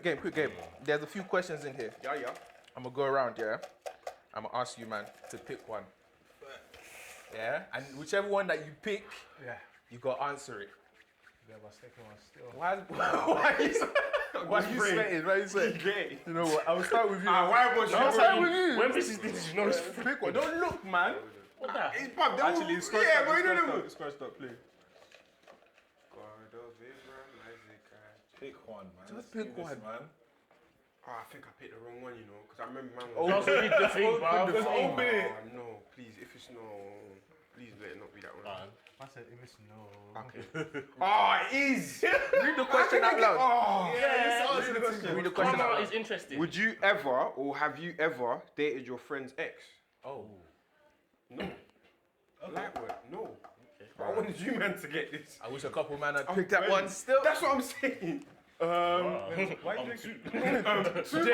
Quick game. There's a few questions in here. Yeah. I'm gonna go around, yeah? I'm gonna ask you, man, to pick one. Yeah? And whichever one that you pick, you gotta answer it. Yeah, but second one still. Why are you sweating? Why are you sweating? You know what? I will start with you. I'll start with you. When this is this, you know it's Pick one. Don't look, man. what that? Actually, it's scratched up. It's scratched up, please. Pick one, man. Just pick one, man. Oh, I think I picked the wrong one, you know, because I remember man Oh, was... so read the thing, bro. Just open it. no, please, if it's no... Please let it not be that one. I said if it's no. Okay. Oh, it is! Read the question out loud. Oh, Yeah, Read the question out Come on, loud. it's interesting. Would you ever, or have you ever, dated your friend's ex? Oh. No. Like what? No. But I wanted you, man, to get this. I wish a couple man had picked that one still. That's what I'm saying. Why you drinking? They know themselves.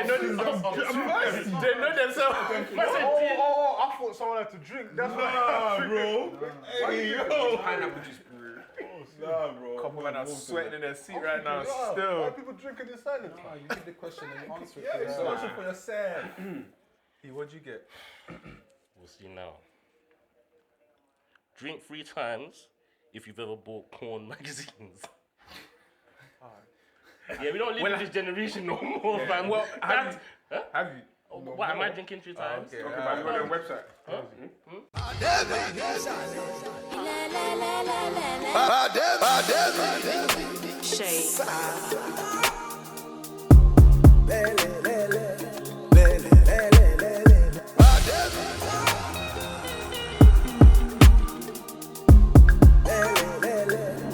I thought someone had to drink. That's why. bro. Hey, yo. Pineapple juice, bro. Nah, bro. Couple man are sweating in their seat right now. Why Still. people drinking in silence? You get the question and you answer it. Yeah, it's Yeah. also for yourself. What'd you get? We'll see now. Drink 3 times if you've ever bought porn magazines. Yeah, we don't live in this generation no more, fam. Well, That- have you? What am I drinking 3 times? Okay. Okay, but you on the website.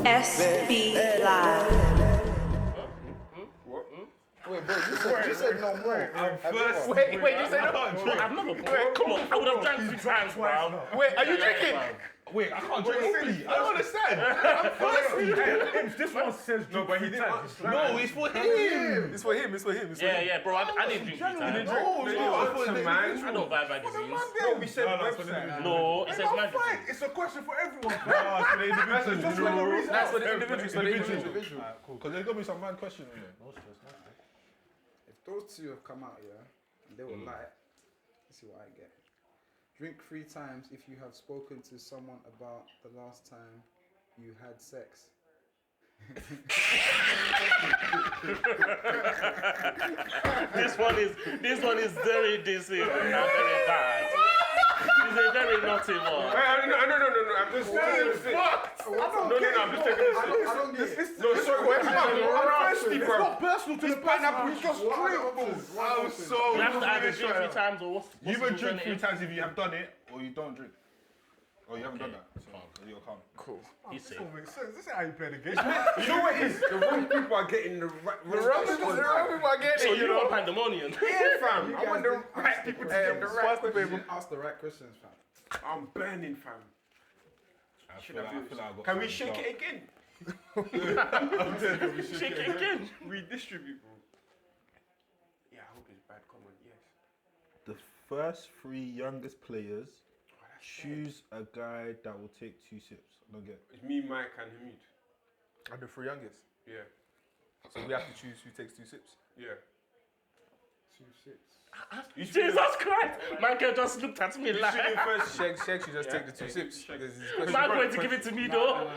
SB Live. Wait, bro, you said no more. Wait, you said no? I've never bought. Come on, I would have drank 3 times, bro. Wait, are you drinking? Wait, I can't drink silly. I don't understand. This one says No, but he didn't answer. no, it's for him. It's for him. Yeah, bro, I didn't drink 3 times. I don't buy magazines. No, we said website. No, it says magazine. It's a question for everyone. It's for the individuals. Just for the reason. That's for the individuals. Cool. Because there's gonna be some mad questions in there. If those two have come out, and they were light, let's see what I get. Drink 3 times if you have spoken to someone about the last time you had sex. This one is very deceiving and very bad. It's a very naughty one. No, I'm just saying. I'm just taking this. No, sorry, I'm thirsty, bro. It's not personal to the Pineapple person. just drink. I'm so You have to either drink 3 times or what's You the either drink 3 alternative? times if you have done it, or you don't drink. Or you haven't done that. So you're calm. Cool. He's safe. Makes sense. This is how you play the game. You know what it is? The wrong people are getting the right people are getting So it, you want pandemonium? Yeah, fam. I want the right people to get the right You questions. didn't ask the right questions, fam. I'm burning, fam. I feel like I got Can we something shake dark. it again? Shake it again. Redistribute, bro. Yeah, I hope it's bad comment, yes. The first 3 youngest players choose a guy that will take 2 sips. I don't get it. It's me, Mike, and Hamid. And the 3 youngest. Yeah, So we have to choose who takes 2 sips. yeah. 2 sips. Jesus Christ! Man can just looked at me like. Shake, you just take the 2 sips. Man going to give it to me though.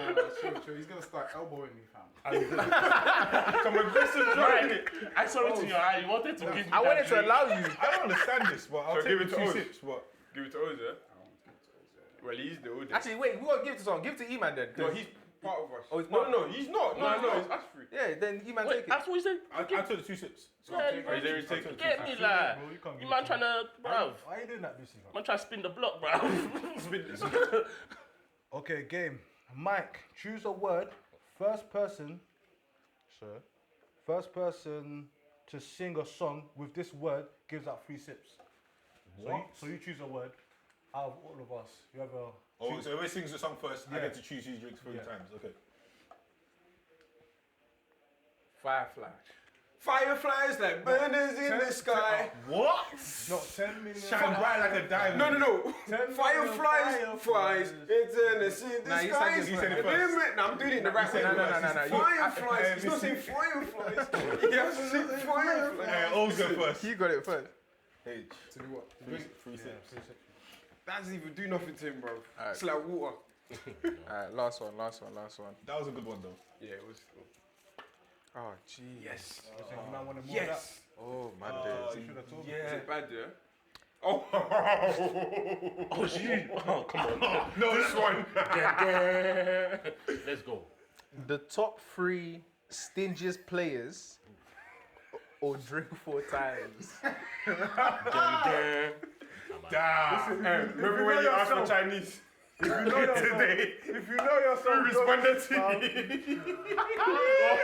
Sure, he's gonna start elbowing me, fam. Some aggressive driving it. I saw it in your eye. You wanted to give me I that wanted to drink. allow you. I don't understand this, but I'll So take give it the to 2 us. sips. But Give it to Oz, yeah? Well, he's the oldest. Actually, wait, we won't give it to someone. Give it to E-Man then. No, he's part of us. Oh, he's no, part- no, he's not. No, it's us three. Yeah, then E-Man Wait, take it. that's what you said. I took the 2 sips. Yeah, you Are you there to take it? get me like. You man trying to, bruv. Why are you doing that, Lucy? Man trying to spin the block, bruv. Okay, game. Mike, choose a word. First person to sing a song with this word gives out 3 sips. So you choose a word out of all of us. Whoever. Oh, so whoever sings the song first, I Yeah. get to choose who drinks 3 times. Okay. Firefly. Fireflies like burners in the sky. What? No, 10 million. Shine bright like a diamond. No. 10 Fireflies, million flies, it's in the sea, the Nah, you said skies. this first. No, I'm doing it in the right way. No. Fireflies. He's not saying fireflies. He has to say fireflies. O's go first. You got it first. H. To do what? Three sips. That doesn't even do nothing to him, bro. Alright. It's like water. Alright, last one. That was a good one though. Yeah, it was. Oh, gee. Yes. You might want more of that. Yes. Oh, my You days. should have told me. Is Yeah. it bad, yeah? Oh. Oh, shit. Oh, come on. No, this one. Let's go. The top 3 stingiest players or drink 4 times. Damn. Remember when you asked for Chinese? If you know yourself, Today. if you know yourself, Who responded to me?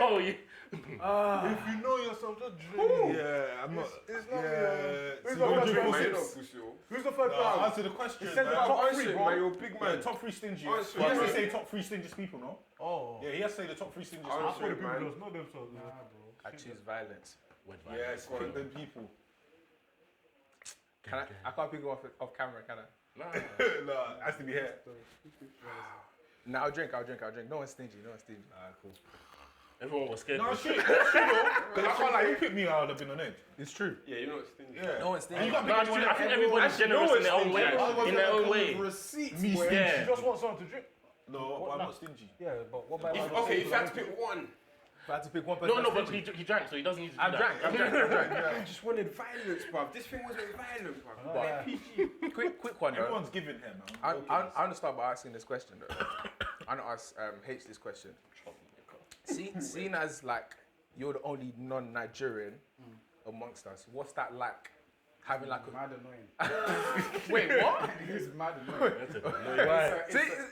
Oh, yeah. If you know yourself, just drink. Yeah, I'm not. It's not. Yeah. Who's so the don't first drink person? all Who's the first No, one? answer the question. It said the man. top I'm 3, answering, bro. man. You're a big Yeah, man. top 3 stingy. Answer, He has to yeah. say top 3 stingiest people, no? Oh. Yeah, he has to say the top 3 stingiest I Answer. people. thought the people man. just know themselves. Nah, bro. I choose violence. Yes, them people. Can I can't pick it off camera, can I? No, it has to be here. No, I'll drink. No one's stingy. Alright, cool. Everyone was scared. No, shit, that's true though. Because I can't lie, you picked me, I would have been on edge. It's true. Yeah, you know it's stingy. Yeah. No one's And stingy. you can't No, pick anyone I think else. everybody's generous in their own way. stingy. In their own way. Receipts. Me boy. stingy. Yeah. You just want someone to drink. No, but I'm not stingy. Yeah, but what about? Okay, if you had to pick one. If I had to pick one person, No, that's but stingy. he drank, so he doesn't need to do I've that. drank. I just wanted violence, bruv. This thing wasn't violent, bruv. But- PG. Quick one though. Everyone's giving here, man. I'm gonna start by asking this question though. I'm gonna ask H this question. Seeing as like you're the only non-Nigerian amongst us, what's that like? Having like a Mad annoying. wait, what? It's mad annoying. Why?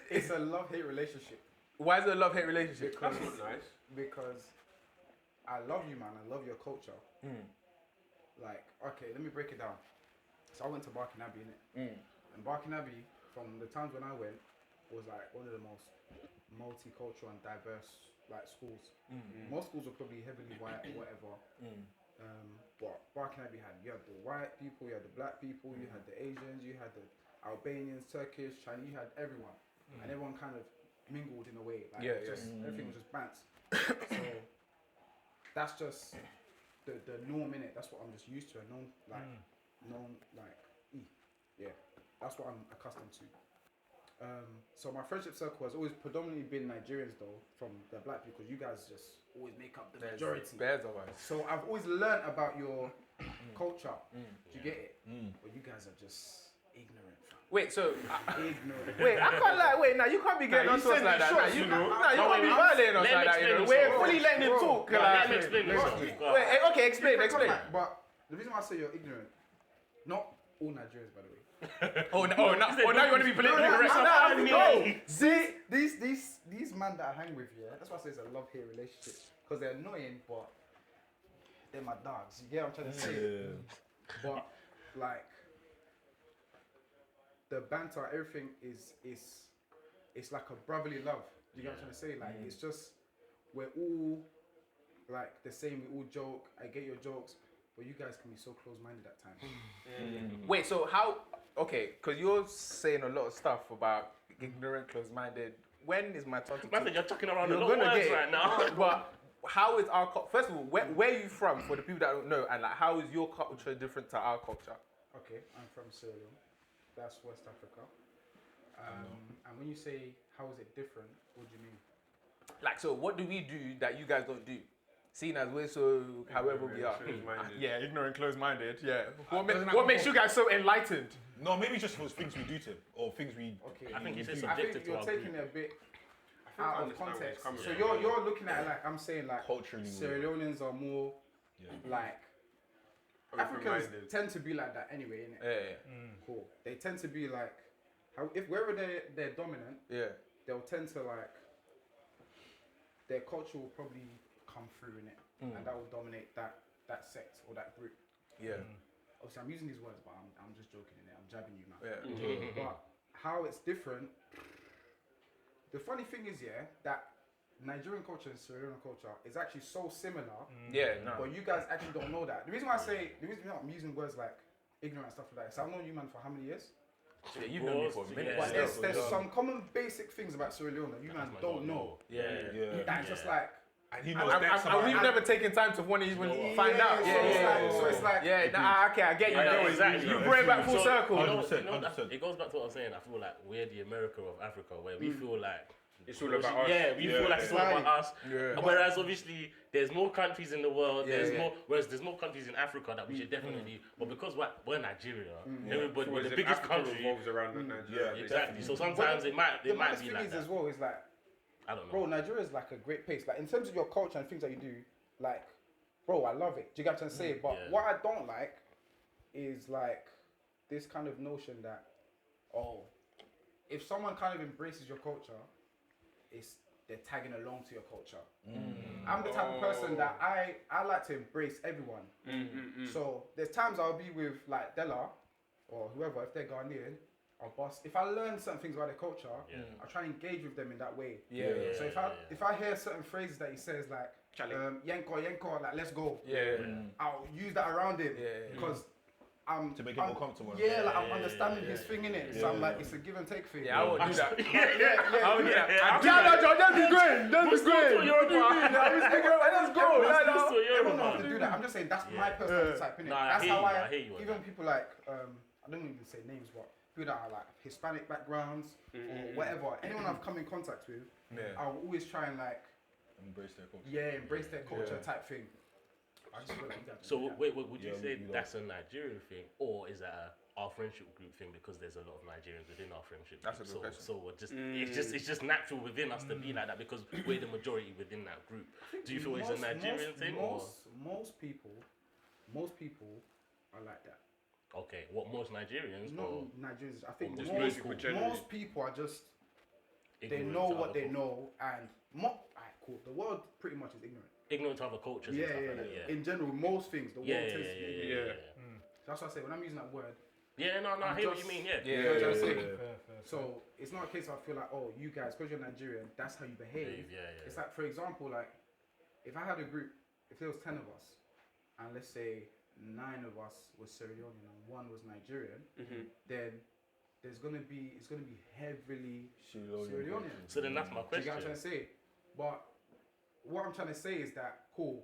It's a love-hate relationship Why is it a love-hate relationship? That's not nice. because I love you, man. I love your culture. Like, okay, let me break it down. So I went to Barking Abbey, innit? And Barking Abbey, from the times when I went, was like one of the most multicultural and diverse like schools. Most schools were probably heavily white or whatever. But Barking Abbey you had the white people, you had the black people, you had the Asians, you had the Albanians, Turkish, Chinese, you had everyone. And everyone kind of mingled in a way. Like everything was just bants. So that's just the norm in it. That's what I'm just used to. Yeah, that's what I'm accustomed to. So my friendship circle has always predominantly been Nigerians though, from the black people. You guys just always make up the majority. Bears of us. So I've always learned about your culture. Do you get it? But you guys are just ignorant. Wait, so Ignorant. wait, I can't like wait now. You can't be getting on to us like that. Nah, you can't be violating us like that. You know, we're fully letting him talk. Let him explain himself. Wait, okay, explain. But the reason why I say you're ignorant, not all Nigerians, by the way. Now you want to be politically correct? No. See, these men that I hang with, yeah, that's why I say it's a love-hate relationship. Because they're annoying, but they're my dogs. You get what I'm trying to say? But like the banter, everything is it's like a brotherly love. You get what I'm trying to say? Like it's just we're all like the same. We all joke. I get your jokes, but you guys can be so close-minded at times. Wait, so how? Okay, because you're saying a lot of stuff about ignorant, closed-minded. When is my turn to talk? I think you're chucking around a You're lot of gonna words get right it. now. But how is our first of all, where are you from? For the people that don't know, and like, how is your culture different to our culture? Okay, I'm from Sierra Leone. That's West Africa. And when you say how is it different, what do you mean? Like, so what do we do that you guys don't do? Seeing as we're so, however we are. Yeah, ignorant, closed-minded. Yeah. What makes you guys so enlightened? No, maybe just for things we do to him, or things we. Okay. I think he said I think subjective to you're our taking group. it a bit I out of understand where it's context. coming So from. you're looking at it like I'm saying like Culturally Sierra Leoneans are more like Africans tend to be like that anyway, innit? Yeah. Cool. They tend to be like if wherever they're dominant, Yeah. they'll tend to like their culture will probably come through in it, and that will dominate that sect or that group. Yeah. Obviously, I'm using these words, but I'm just joking in it. I'm jabbing you now. Yeah. But how it's different. The funny thing is, yeah, that Nigerian culture and Sierra Leone culture is actually so similar, Yeah, no. but you guys actually don't know that. The reason why I'm using words like ignorant and stuff like that is I've known you, man, for how many years? Yeah, you've known me for a minute. Yeah. But there's some common basic things about Sierra Leone that you man don't know. Yeah. That's just like. And he knows And we've never taken time to want to even find out. So it's like. Yeah, nah, okay, I get you now. Exactly. You bring it back full circle. 100%, You know, 100%. it goes back to what I was saying. I feel like we're the America of Africa, where we feel like It's all about us. Yeah, we feel like it's all about us. Yeah. Whereas obviously there's more countries in the world. Yeah, There's yeah. more. Whereas there's more countries in Africa that we should definitely. But because we're Nigeria, everybody, we're Whereas the if biggest Africa country. revolves around Nigeria. Exactly. So sometimes it might The be maddest thing like is that. as well is like, I don't know. bro, Nigeria is like a great place. Like in terms of your culture and things that you do, like, bro, I love it. Do you get what I'm saying? But Yeah. what I don't like is like this kind of notion that, oh, if someone kind of embraces your culture, they're tagging along to your culture. I'm the type of person that I like to embrace everyone. So there's times I'll be with like Della or whoever, if they're Ghanaian, I'll bust. If I learn certain things about their culture, I try and engage with them in that way. So if I hear certain phrases that he says like yenko, like let's go, I'll use that around him because To make it more comfortable. like I'm understanding his thing in it. So I'm like, it's a give and take thing. Yeah, I won't do that. I would do that. Just be great. Just be great. Let's go. Everyone don't have to do that. I'm just saying that's my personal type, innit? Nah, I That's hear how you, I I hear you on even that. people like I don't even say names, but people that are like Hispanic backgrounds or whatever. Anyone I've come in contact with, I'll always try and like Embrace their culture. embrace their culture type thing. I just feel like you have to So do that. wait, would you Yeah, say we don't. that's a Nigerian thing, or is that our friendship group thing because there's a lot of Nigerians within our friendship That's group? a good question. So we're just it's just natural within us to be like that because we're the majority within that group. Do you feel it's a Nigerian thing or most people are like that. okay? What most Nigerians Not or Nigerians. I think just most people generally. most people are just they ignorant know to what other they cul- know and cool. The world pretty much is ignorant. ignorant to other cultures and stuff like that. Yeah. In general, most things the world Yeah, tends to be ignorant. Yeah. That's what I say when I'm using that word. No, I I'm hear what just- you mean. Yeah. You know what I'm saying? Fair. So it's not a case I feel like, oh, you guys, because you're Nigerian, that's how you behave. It's like, for example, like if I had a group, if there was 10 of us, and let's say 9 of us was Sierra Leone and 1 was Nigerian, then it's gonna be heavily Sierra Leonean. So then that's my Do you get what I'm question. trying to say? But what I'm trying to say is that cool.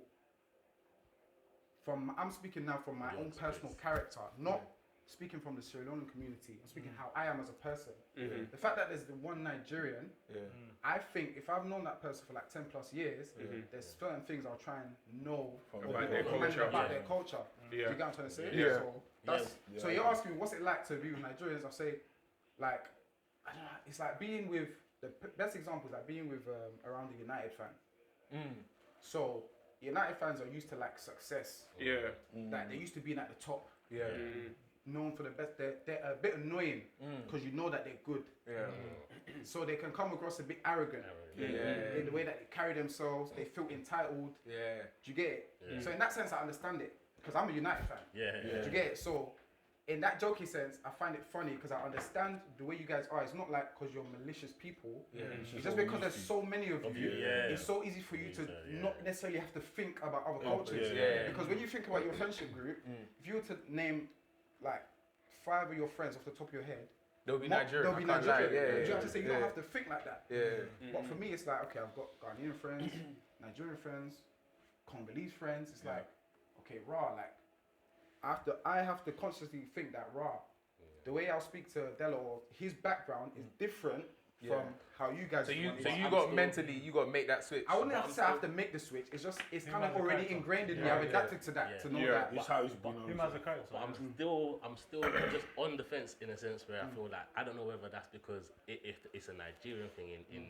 I'm speaking now from my own personal character, not speaking from the Sierra Leone community. I'm speaking how I am as a person. The fact that there's the one Nigerian, I think if I've known that person for like 10 plus years, there's certain things I'll try and know About their culture. about their culture. Do you get what I'm trying to say? Yeah. So you're asking me what's it like to be with Nigerians? I'll say, like, I don't know, it's like being with the best example is like being with around a United fan. So United fans are used to like success. Like they used to being at the top. Known for the best. They're a bit annoying because you know that they're good. So they can come across a bit arrogant in the way that they carry themselves. They feel entitled. Do you get it? So in that sense, I understand it because I'm a United fan. Do you get it? So in that jokey sense, I find it funny because I understand the way you guys are. It's not like because you're malicious people. It's just because there's so many of you. It's so easy for you to not necessarily have to think about other cultures. Because when you think about your friendship group, if you were to name like 5 of your friends off the top of your head, They'll be Nigerian. They'll be I can't lie. Nigerian. You have to say you don't have to think like that. But for me, it's like, okay, I've got Ghanaian friends, Nigerian friends, Congolese friends. It's like, okay, like I have to consciously think that the way I'll speak to Della or his background is different from how you guys. So you got to make that switch. I wouldn't have to say I have to make the switch. It's just kind of already ingrained in me. I've adapted to that to know that. It's how he's been. Him as a character. But I'm still just on the fence in a sense where I feel like I don't know whether that's because if it's a Nigerian thing in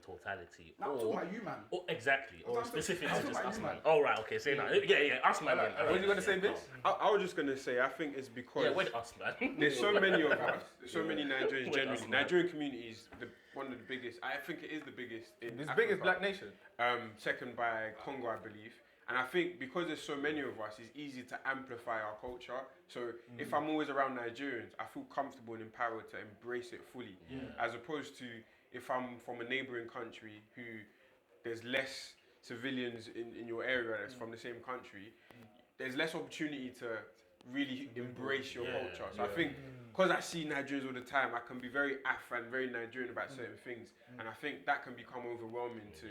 totality Now I'm talking about you, man. or exactly or I'm specifically talking just about us you, man. man. Oh right, okay, say now. Yeah, us man. Then. What are you gonna say, bitch? I was just gonna say, I think it's because Yeah, with us man. there's so many of us, so many Nigerians With generally. us, man. Nigerian community is one of the biggest. I think it is the biggest in This Africa. biggest black nation. Second by Congo, I believe. And I think because there's so many of us, it's easy to amplify our culture. So if I'm always around Nigerians, I feel comfortable and empowered to embrace it fully. As opposed to if I'm from a neighboring country who there's less civilians in your area that's from the same country, there's less opportunity to really embrace your culture. So I think, because I see Nigerians all the time, I can be very Afro and very Nigerian about certain things, and I think that can become overwhelming to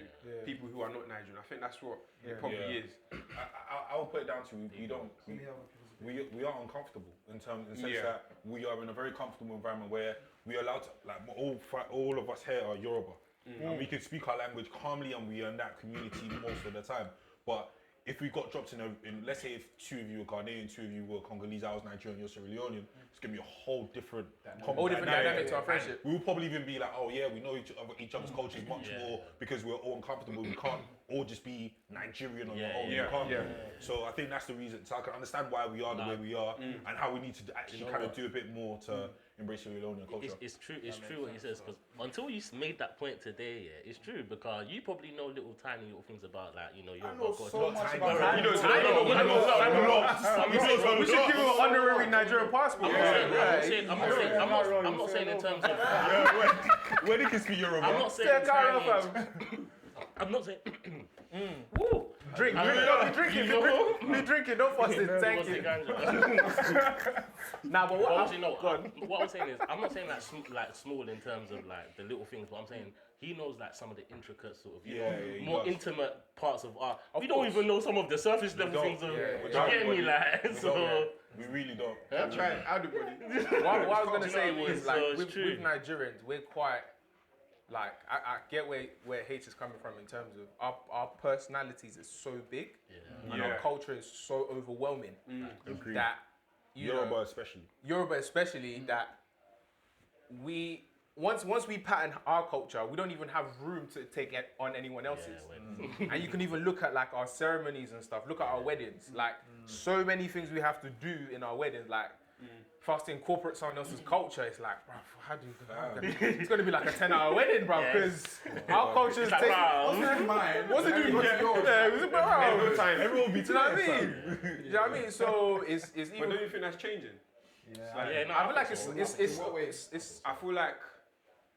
people who are not Nigerian. I think that's what it probably is. I will put it down to we are uncomfortable in the sense that we are in a very comfortable environment where we are allowed to, like all of us here are Yoruba, and we can speak our language calmly, and we are in that community most of the time. But if we got dropped in let's say if 2 of you were Ghanaian, 2 of you were Congolese, I was Nigerian, you're Sierra Leonean, it's gonna be a whole different dynamic to our friendship. We will probably even be like, oh yeah, we know each other's cultures much more because we're all uncomfortable. We can't all just be Nigerian on our own. So I think that's the reason. So I can understand why we are the way we are and how we need to actually kind of do a bit more to embrace Sierra Leonean culture. It's true what he says, because until you made that point today, it's true, because you probably know tiny little things about, like, your culture. So much about We should give him an honorary Nigerian passport. I'm not saying in terms of. Where they can speak Yoruba. I'm not saying. I'm not saying. Woo! Drink. Be drinking. Don't force it. Thank you. Nah, but what I'm saying is, I'm not saying like small in terms of like the little things, but I'm saying he knows like some of the intricate sort of more intimate parts of art. We don't even know some of the surface level things. You get me, like so. We really don't. I'm trying everybody. What I was gonna say was like with Nigerians, we're quite. Like, I get where H is coming from in terms of our personalities is so big and our culture is so overwhelming that Yoruba especially that we once we pattern our culture, we don't even have room to take it on anyone else's. And you can even look at like our ceremonies and stuff. Look at our weddings. Like so many things we have to do in our weddings. Like for us to incorporate someone else's culture, it's like, bro, how do you? It's gonna be like a 10-hour wedding, bro, because our culture is taking. What's it doing? Everyone will be. Do you know what I mean? Do you know what I mean? So it's even. But don't you think that's changing? I feel like it's. I feel like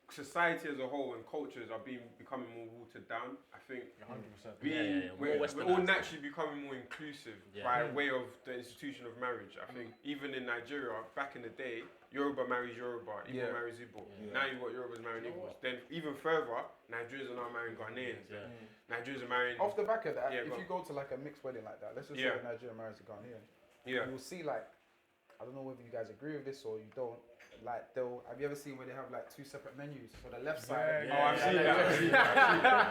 society as a whole and cultures are becoming more watered down. I think 100%. we're all naturally becoming more inclusive by way of the institution of marriage. I think even in Nigeria, back in the day, Yoruba marries Yoruba, Igbo marries Igbo. Now you've got Yorubas marrying Igbos. Then even further, Nigerians are now marrying Ghanaians. Nigerians are marrying... Off the back of that, if you go to like a mixed wedding like that, let's just say a Nigerian marries a Ghanaian, you will see like, I don't know whether you guys agree with this or you don't, like have you ever seen where they have like 2 separate menus for the left side? I've seen that.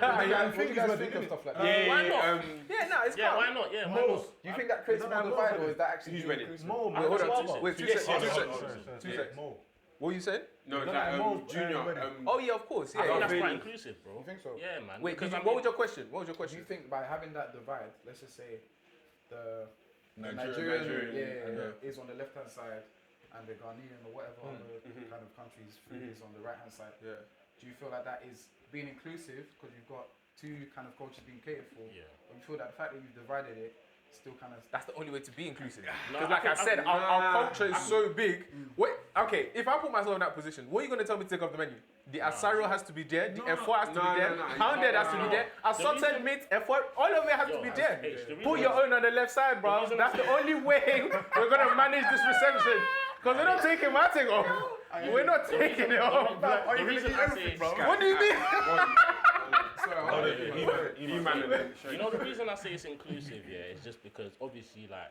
What do you guys think of stuff like that? Why not? It's why not? Yeah, why not? Do you think that creates more divide or is that actually inclusive? Wait, 2 seconds. What you said? No, like Junior. Oh yeah, of course. I think that's Yeah. quite inclusive, bro. You think so? Yeah, man. Wait, because what was your question? Do you think by having that divide, let's just say the Nigerian is on the left hand side and the Ghanaian or whatever other kind of countries is on the right hand side. Yeah. Do you feel like that is being inclusive because you've got 2 kind of cultures being catered for? Yeah. Or you feel that the fact that you've divided it still kind of... That's the only way to be inclusive. Because like I said, our culture is so big. Okay, if I put myself in that position, what are you going to tell me to take off the menu? The asaro has to be there, the F4 has to be there, pounded has to be there, assorted meat, F4, all of it has to be there. Put your own on the left side, bro. That's the only way we're going to manage this reception. Because we're not taking my thing off. We're not taking it off. The reason I say, What do you mean? You know, the reason I say it's inclusive, is just because obviously, like,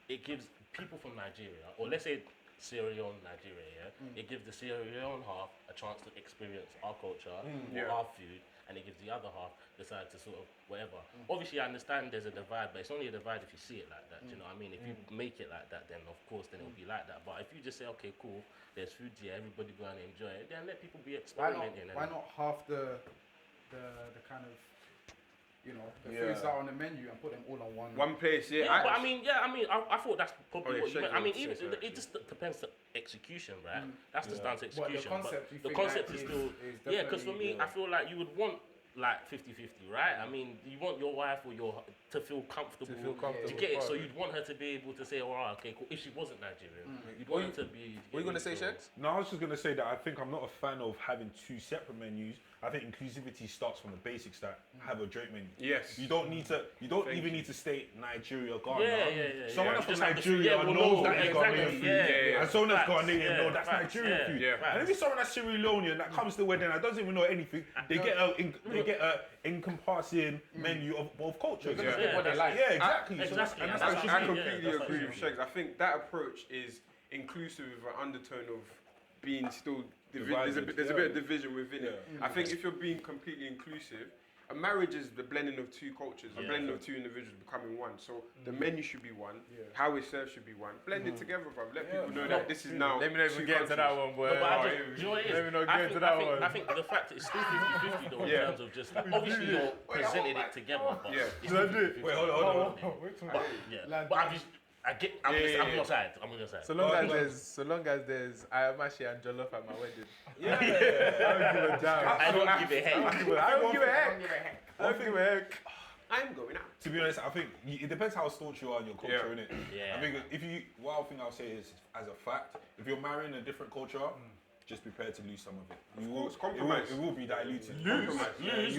it gives people from Nigeria, or let's say Sierra Leone, Nigeria, it gives the Sierra Leone half a chance to experience our culture or our food, and it gives the other half the side to sort of whatever. Obviously, I understand there's a divide, but it's only a divide if you see it like that. Do you know what I mean? If you make it like that, then of course, then it'll be like that. But if you just say, okay, cool, there's food here, everybody go and enjoy it, then let people be experimenting. Why not half the kind of, you know, the foods that are on the menu and put them all on one place? But I thought that's probably what you meant. I mean, even it just depends on execution, right? That's just down to execution. But the concept, is still, because for me, I feel like you would want like 50-50, right? I mean, you want your wife or to feel comfortable. To get it, so you'd want her to be able to say, "Oh, okay, cool." If she wasn't Nigerian, you'd want her to be. What are you gonna say, Shex? No, I was just gonna say that I think I'm not a fan of having two separate menus. I think inclusivity starts from the basics that have a joint menu. Yes. You don't need to. You don't even need to state Nigeria, Ghana. Yeah. Someone You from just have to Nigeria feel- knows that exactly, it's Ghanaian food. yeah. And someone that's Facts, Ghanaian yeah, knows that's facts, Nigerian yeah, food. yeah. And if it's someone that's Sierra Leonean that comes to the wedding and doesn't even know anything, they get a encompassing menu of both cultures. They're gonna pick what they like. Yeah, exactly. So Exactly, and and that's how it that's should what I be. completely that's agree what with you Shegs. I think that approach is inclusive with an undertone of being still there's a bit of division within it. I think if you're being completely inclusive, a marriage is the blending of two cultures, the blending of two individuals becoming one. So the menu should be one, how it's served should be one. Blend it together, bro. Let people know that this is now. Let me not even get into that one, boy. No, but do you know what it is? Let me not get into that one. I think the fact that it's still 50-50 though, in terms of just like, obviously you're presented it together, but it's still 50-50. Wait, hold on. But I'm on your side. I'm on your side. So long as there's Ayamashi and Jollof at my wedding. I don't give a heck. I don't give a heck. I don't give a heck. I'm going out. To be honest, I think it depends how staunch you are in your culture, innit? Yeah. I think what I think I'll say is, as a fact, if you're marrying a different culture, just prepare to lose some of it. Compromise. It will be diluted. Lose?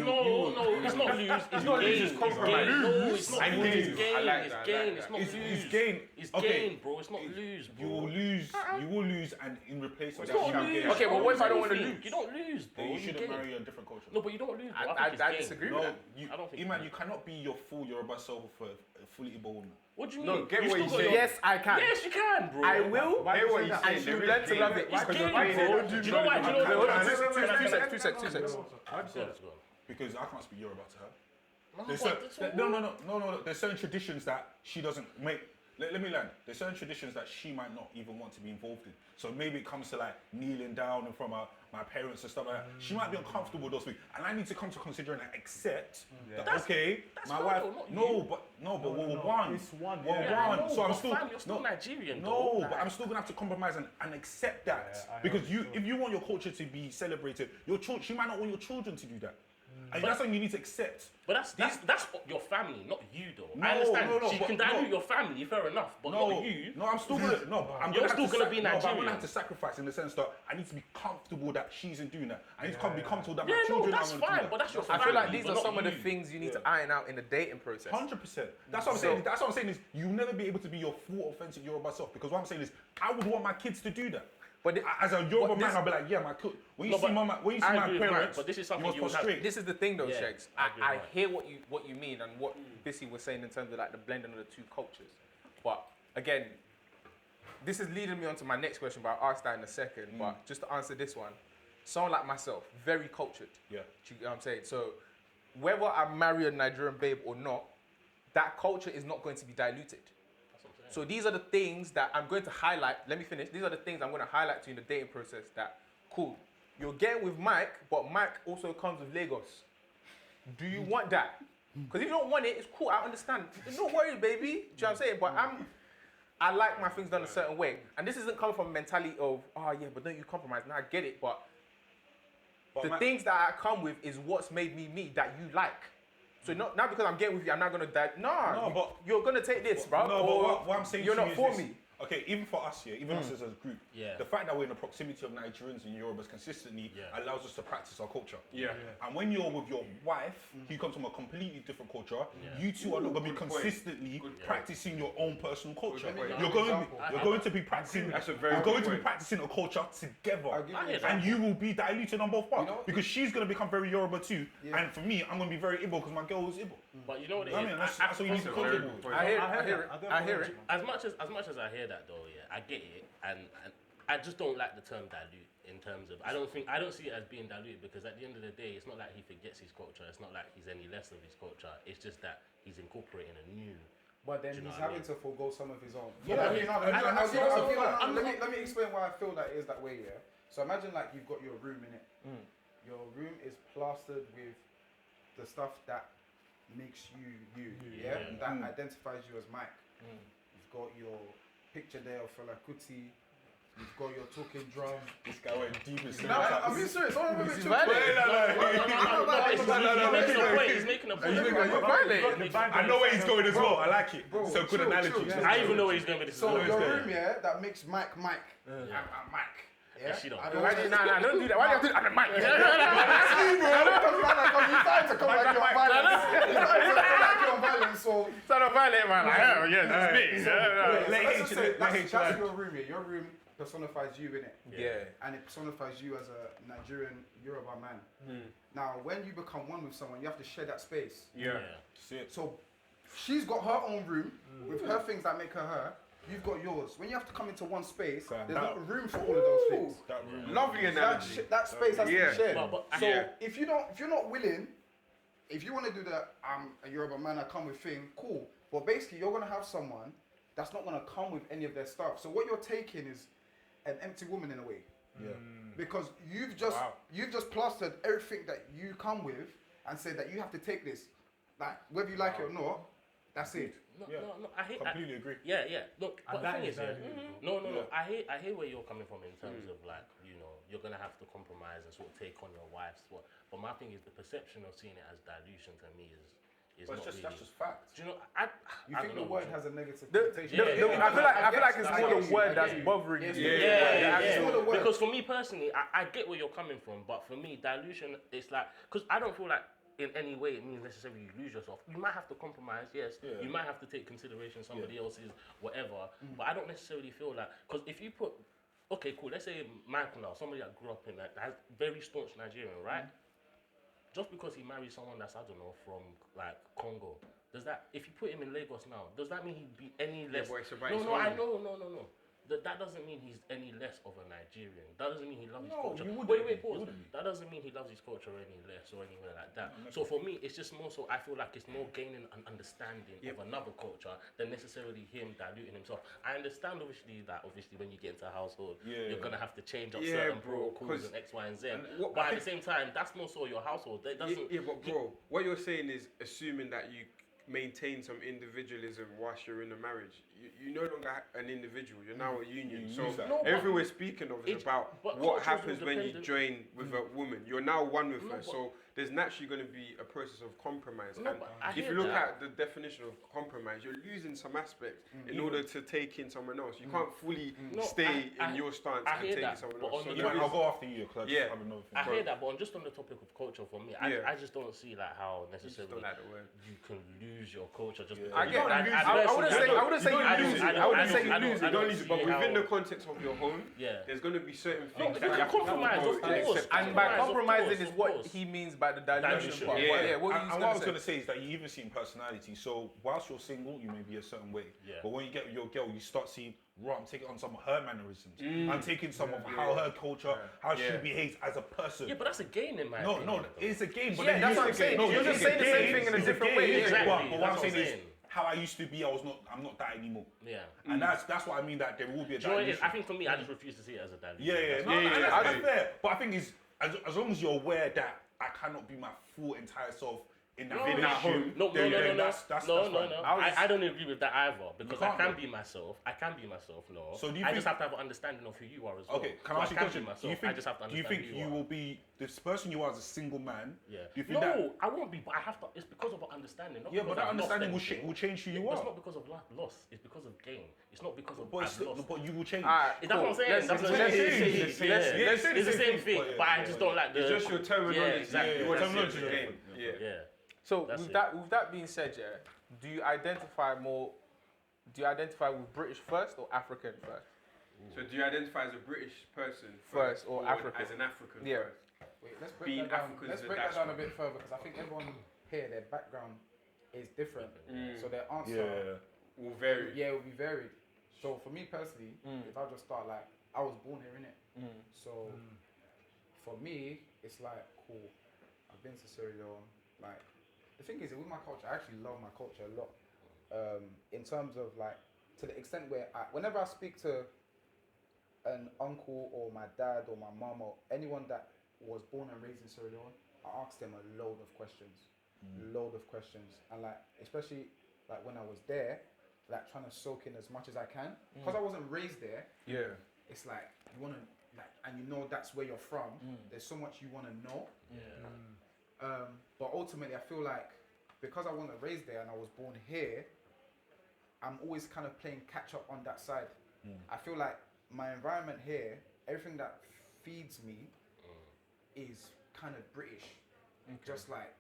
No, it's not lose. It's not lose, gain. it's compromise. No, it's not I lose. like It's gain. that, I It's like gain. that. It's not It's lose. gain. It's Okay. gain, bro. It's not lose, bro. You will lose, and in replacement, It's not you shall lose. gain. Okay, but what if I don't wanna Anything. lose? You don't lose, bro. Then you You shouldn't gain. marry a different culture. No, but you don't lose, bro. I think I it's disagree gain. with No, that. I don't think Iman, so. you cannot be your full Yoruba self for a fully Igbo woman. What do you No, mean? get You what still you got say. your- Yes, I can. Yes, you can, bro. I will. Hear what he's And saying. you There is learn to gain. love it. It's Because gain, you're bro. buying Do it. you know why? Do you know Hold why? on, two seconds. Let's go. Because I can't speak Yoruba to her. No, There's but that's all- no. There's certain traditions that she doesn't make. Let me land. There's certain traditions that she might not even want to be involved in. So maybe it comes to like kneeling down in front of my parents and stuff like that. She might be uncomfortable with those things, and I need to come to considering and accept that. That's- Okay, that's my her wife. though, not No, you. but we're one. It's one, We're yeah. one. So I'm but still. fam, you're still Nigerian, No, though. but I'm still gonna have to compromise and accept that Yeah, I because hear if you want your culture to be celebrated, she might not want your children to do that, and that's something you need to accept. But that's your family, not you, though. No, I understand. no, She but can dilute your family, fair enough, but not you. No, I'm still gonna. No, but I'm You're gonna still have to gonna be No, but I'm Nigerian. gonna have to sacrifice in the sense that I need to be comfortable that she's in doing that. I need to be comfortable that Yeah, my no, children that's are gonna fine, do but that. that's your I family. feel like these but are not some of the you. things you need to iron out in the dating process. 100%. That's what I'm saying. That's what I'm saying is you'll never be able to be your full authentic Yoruba self because what I'm saying is I would want my kids to do that. But As a Yoruba but man, this- I'll be like, yeah, my kid. When you No, see but my I agree with Mike, parents, but this is something must you would have- prostrate. this is the thing though, Yeah, Shegs. I agree I with hear what you mean and what Bissy was saying in terms of like the blending of the two cultures. But again, this is leading me on to my next question, but I'll ask that in a second. But just to answer this one, someone like myself, very cultured. Yeah. Do you get what I'm saying? So whether I marry a Nigerian babe or not, that culture is not going to be diluted. So these are the things that I'm going to highlight. Let me finish. These are the things I'm going to highlight to you in the dating process that, cool, you're getting with Mike, but Mike also comes with Lagos. Do you want that? Because if you don't want it, it's cool. I understand. Don't worry, baby. Do you know what I'm saying? But I like my things done a certain way. And this isn't coming from a mentality of, oh yeah, but don't you compromise. Now I get it. But the things that I come with is what's made me me that you like. So not because I'm getting with you, I'm not gonna die. You're gonna take this, bro. No, but what I'm saying you're to not you is for this. me. Okay, even for us here, even us as a group, Yeah. the fact that we're in the proximity of Nigerians and Yorubas consistently Yeah. allows us to practice our culture. Yeah. And when you're with your wife, who comes from a completely different culture, you two are not going to be consistently practicing your own personal culture. Good point. You're going to be practicing. That's a very You're good going to be point. practicing a culture together, I'll give you an hear example. and you will be diluted on both parts You know- because she's going to become very Yoruba too, and for me, I'm going to be very Igbo because my girl is Igbo. But you know what it is? I mean, that's what you need to Very comfortable good with. point. I hear it. As much as I hear that though, yeah, I get it, and I just don't like the term dilute in terms of I don't see it as being diluted because at the end of the day, it's not like he forgets his culture. It's not like he's any less of his culture. It's just that he's incorporating a new. But then Do you know he's what I having mean? to forego some of his own. Yeah, I mean, Let me explain why I feel that is that way. Yeah. So imagine like you've got your room in it. Your room is plastered with the stuff that makes you. Yeah. And that identifies you as Mike. You've got your picture there of Fela Kuti. You've got your talking drum. This guy went deep in I'm being serious. Someone with He's a violating. He's making a point. You're violating. I know where he's going as well. I like it. Bro, So good chill, analogy. chill, yeah. I even know where he's going with this. So it's your good. room, yeah, that makes Mike. I'm Mike. Yeah. She don't. I don't Why do you, nah, don't do that. Why do you have to do that? I'm a mic. You started to come like you're on violence. You started to come like you're on violence. So It's not a violate, man. Like, oh, yeah, that's me. let's just say that's your room here. Your room personifies you, innit? Yeah. And it personifies you as a Nigerian Yoruba man. Now, when you become one with someone, you have to share that space. Yeah. So she's got her own room with her things that make her her. You've got yours. When you have to come into one space, there's not room for all of those things. Lovely analogy. That space has to be shared. But So if you're not willing, if you want to do the a Yoruba man, I come with thing, cool. But basically, you're gonna have someone that's not gonna come with any of their stuff. So what you're taking is an empty woman in a way. Yeah. Because you've just plastered everything that you come with and said that you have to take this, like whether you like it or not. That's it. No, I hate. Completely agree. Yeah. Look, but the that thing is is, no. no. I hear where you're coming from in terms of like, you know, you're gonna have to compromise and sort of take on your wife's what. But my thing is the perception of seeing it as dilution to me is But not really. that's just fact. Do you know? You I think don't the know, word man. has a negative I connotation? feel like it's more the word that's bothering you. Yeah. Because for me personally, I get where you're coming from, but for me, dilution is like, because I don't feel like in any way it means necessarily you lose yourself. You might have to compromise, yes. Yeah. You might have to take consideration somebody else's whatever, but I don't necessarily feel like, because if you put, okay, cool, let's say Michael now, somebody that grew up in like, that has very staunch Nigerian, right? Just because he marries someone that's, I don't know, from like Congo, does that, if you put him in Lagos now, does that mean he'd be any less? but it's about No, his no, own. I know, no. That doesn't mean he's any less of a Nigerian. That doesn't mean he loves his culture. you wouldn't Wait, be. pause. You wouldn't be. That doesn't mean he loves his culture any less or anywhere like that. So for me, it's just more so I feel like it's more gaining an understanding of another culture than necessarily him diluting himself. I understand obviously that when you get into a household, you're gonna have to change up certain bro, protocols and X, Y, and Z. what- But at the same time, that's more so your household. That doesn't. But bro, what you're saying is assuming that you maintain some individualism whilst you're in a marriage. You no longer an individual. You're now a union. You So use that. No, but everything we're speaking of is about but what cultures happens will when you depend- join with a woman. You're now one with her. but- So there's naturally going to be a process of compromise. No, and but I if hear you look that. at the definition of compromise, you're losing some aspects in order to take in someone else. You can't fully No, stay I- in your stance I and hear take that, in someone but else. on So the there I'll is- go after you because I just Yeah. have another thing. I hear that, but just on the topic of culture, for me, I just don't see like how I just necessarily don't like the word. you can lose your culture just because. I get that. I I wouldn't say you lose it. I wouldn't say you lose You it. don't lose it, but see within how- the context of your home, Yeah. there's going to be certain No, things you that you can have to compromise, of accept. course. And by Of compromising course, is what of course. he means by the dilution Dilution. part. Yeah. What are you And what I was going going to to say is that you even see in personality. So whilst you're single, you may be a certain way. Yeah. But when you get with your girl, you start seeing, right, I'm taking on some of her mannerisms. I'm taking some of how her culture, how she behaves as a person. Yeah, but that's a game in my No, opinion. it's a game. But Yeah, then that's you- what I'm saying. No, You're it's just a saying the same game, thing in a it's different game, way. yeah. Exactly, But that's what I'm what I'm saying is, saying. how I used to be, I'm not that anymore. Yeah. And that's what I mean, that there will be a Do you know what it is? dilution. I think for me, I just refuse to see it as a dilution. Yeah. That's No, all. that's fair. But I think is as long as you're aware that I cannot be my full entire self in that village. No. That's fine. I don't agree with that either because I can't, can though. be myself. I can be myself. No. So do you I think- just have to have an understanding of who you are as well. Okay, can So I ask you a question? be myself. Do you think, I just have to do you understand think who you are. will be this person you are as a single man? Yeah. Do you think that? No, I won't be, but I have to. It's because of an understanding. Not Yeah, because but that I've lost understanding anything. will change who you It's are. not because of loss. It's because of gain. It's not because of But, I've lost. but you will change. Alright, That's what I'm saying. That's what I'm let's saying. say It's the same thing, but yeah, but I just don't like the. It's just your terminology. Yeah, exactly. You want to see Terminology it is again. different. Yeah. Yeah. So That's with it. that being said, yeah, do you identify with British first or African first? So do you identify as a British person First or African? as an African Yeah. first? Wait, let's break Being that down. African Let's is a break that down a diaspora. bit further because I think everyone here, their background is different. So their answer, Yeah. Will vary. it will be varied. So for me personally, if I just start like, I was born here, innit? So for me, it's like, cool. I've been to Sierra Leone. Like, the thing is, with my culture, I actually love my culture a lot. In terms of like, to the extent where whenever I speak to an uncle or my dad or my mum or anyone that was born and raised in Sierra Leone, I ask them a load of questions. And like, especially like when I was there, like trying to soak in as much as I can. Because I wasn't raised there, Yeah. it's like you want to and you know that's where you're from. There's so much you want to know. But ultimately, I feel like because I wasn't raised there and I was born here, I'm always kind of playing catch up on that side. I feel like my environment here, everything that feeds me is kind of British. Just like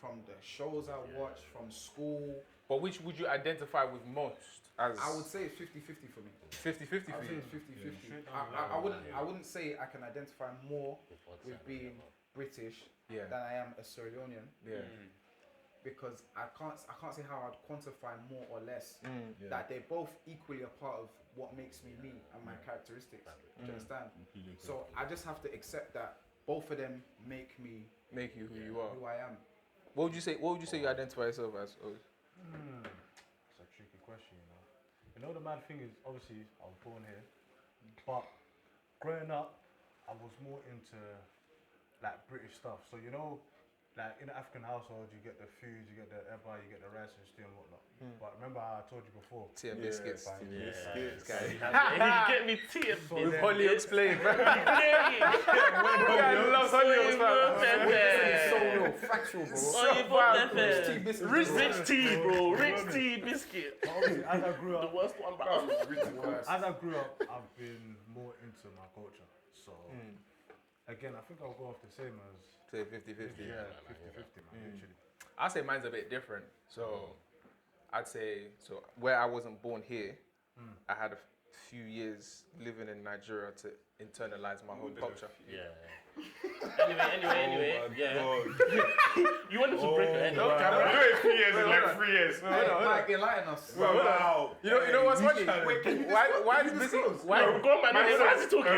from the shows I watch, from school. But which would you identify with most? As I would say it's 50-50 for me. 50-50 I would for say you. it's 50-50. I wouldn't say I can identify more with being British than I am a Sierra Leonean. Because I can't say how I'd quantify more or less. That they're both equally a part of what makes me me and my characteristics. Do you understand? So I just have to accept that both of them make me you who you are. who I am. What would you say you identify yourself as? It's a tricky question, you know. You know, the mad thing is, obviously, I was born here, but growing up, I was more into like British stuff. So you know, like in an African household, you get the food, you get the eba, you get the rice and stew and whatnot. But remember how I told you before? Tea and biscuits. Biscuits. You get me tea and With Holly explained, bro. Yeah. I love Holly It's so real, factual, bro. Rich tea biscuits. Rich tea, bro. Rich tea biscuit. Obviously, as I grew The up, worst one, bro. as I grew up, I've been more into my culture. So again, I think I'll go off the same as Say 50-50. yeah, 50-50, man. Literally. I'd say mine's a bit different. So I'd say, where I wasn't born here, I had a few years living in Nigeria to internalize my whole culture. Yeah. Anyway. You wanted to break your head. Do it 3 years in like 3 years. Like, enlighten us. Wow. You know what's funny? Wait, can you Why is busy? Why? Bro, go on, man. Why is he talking?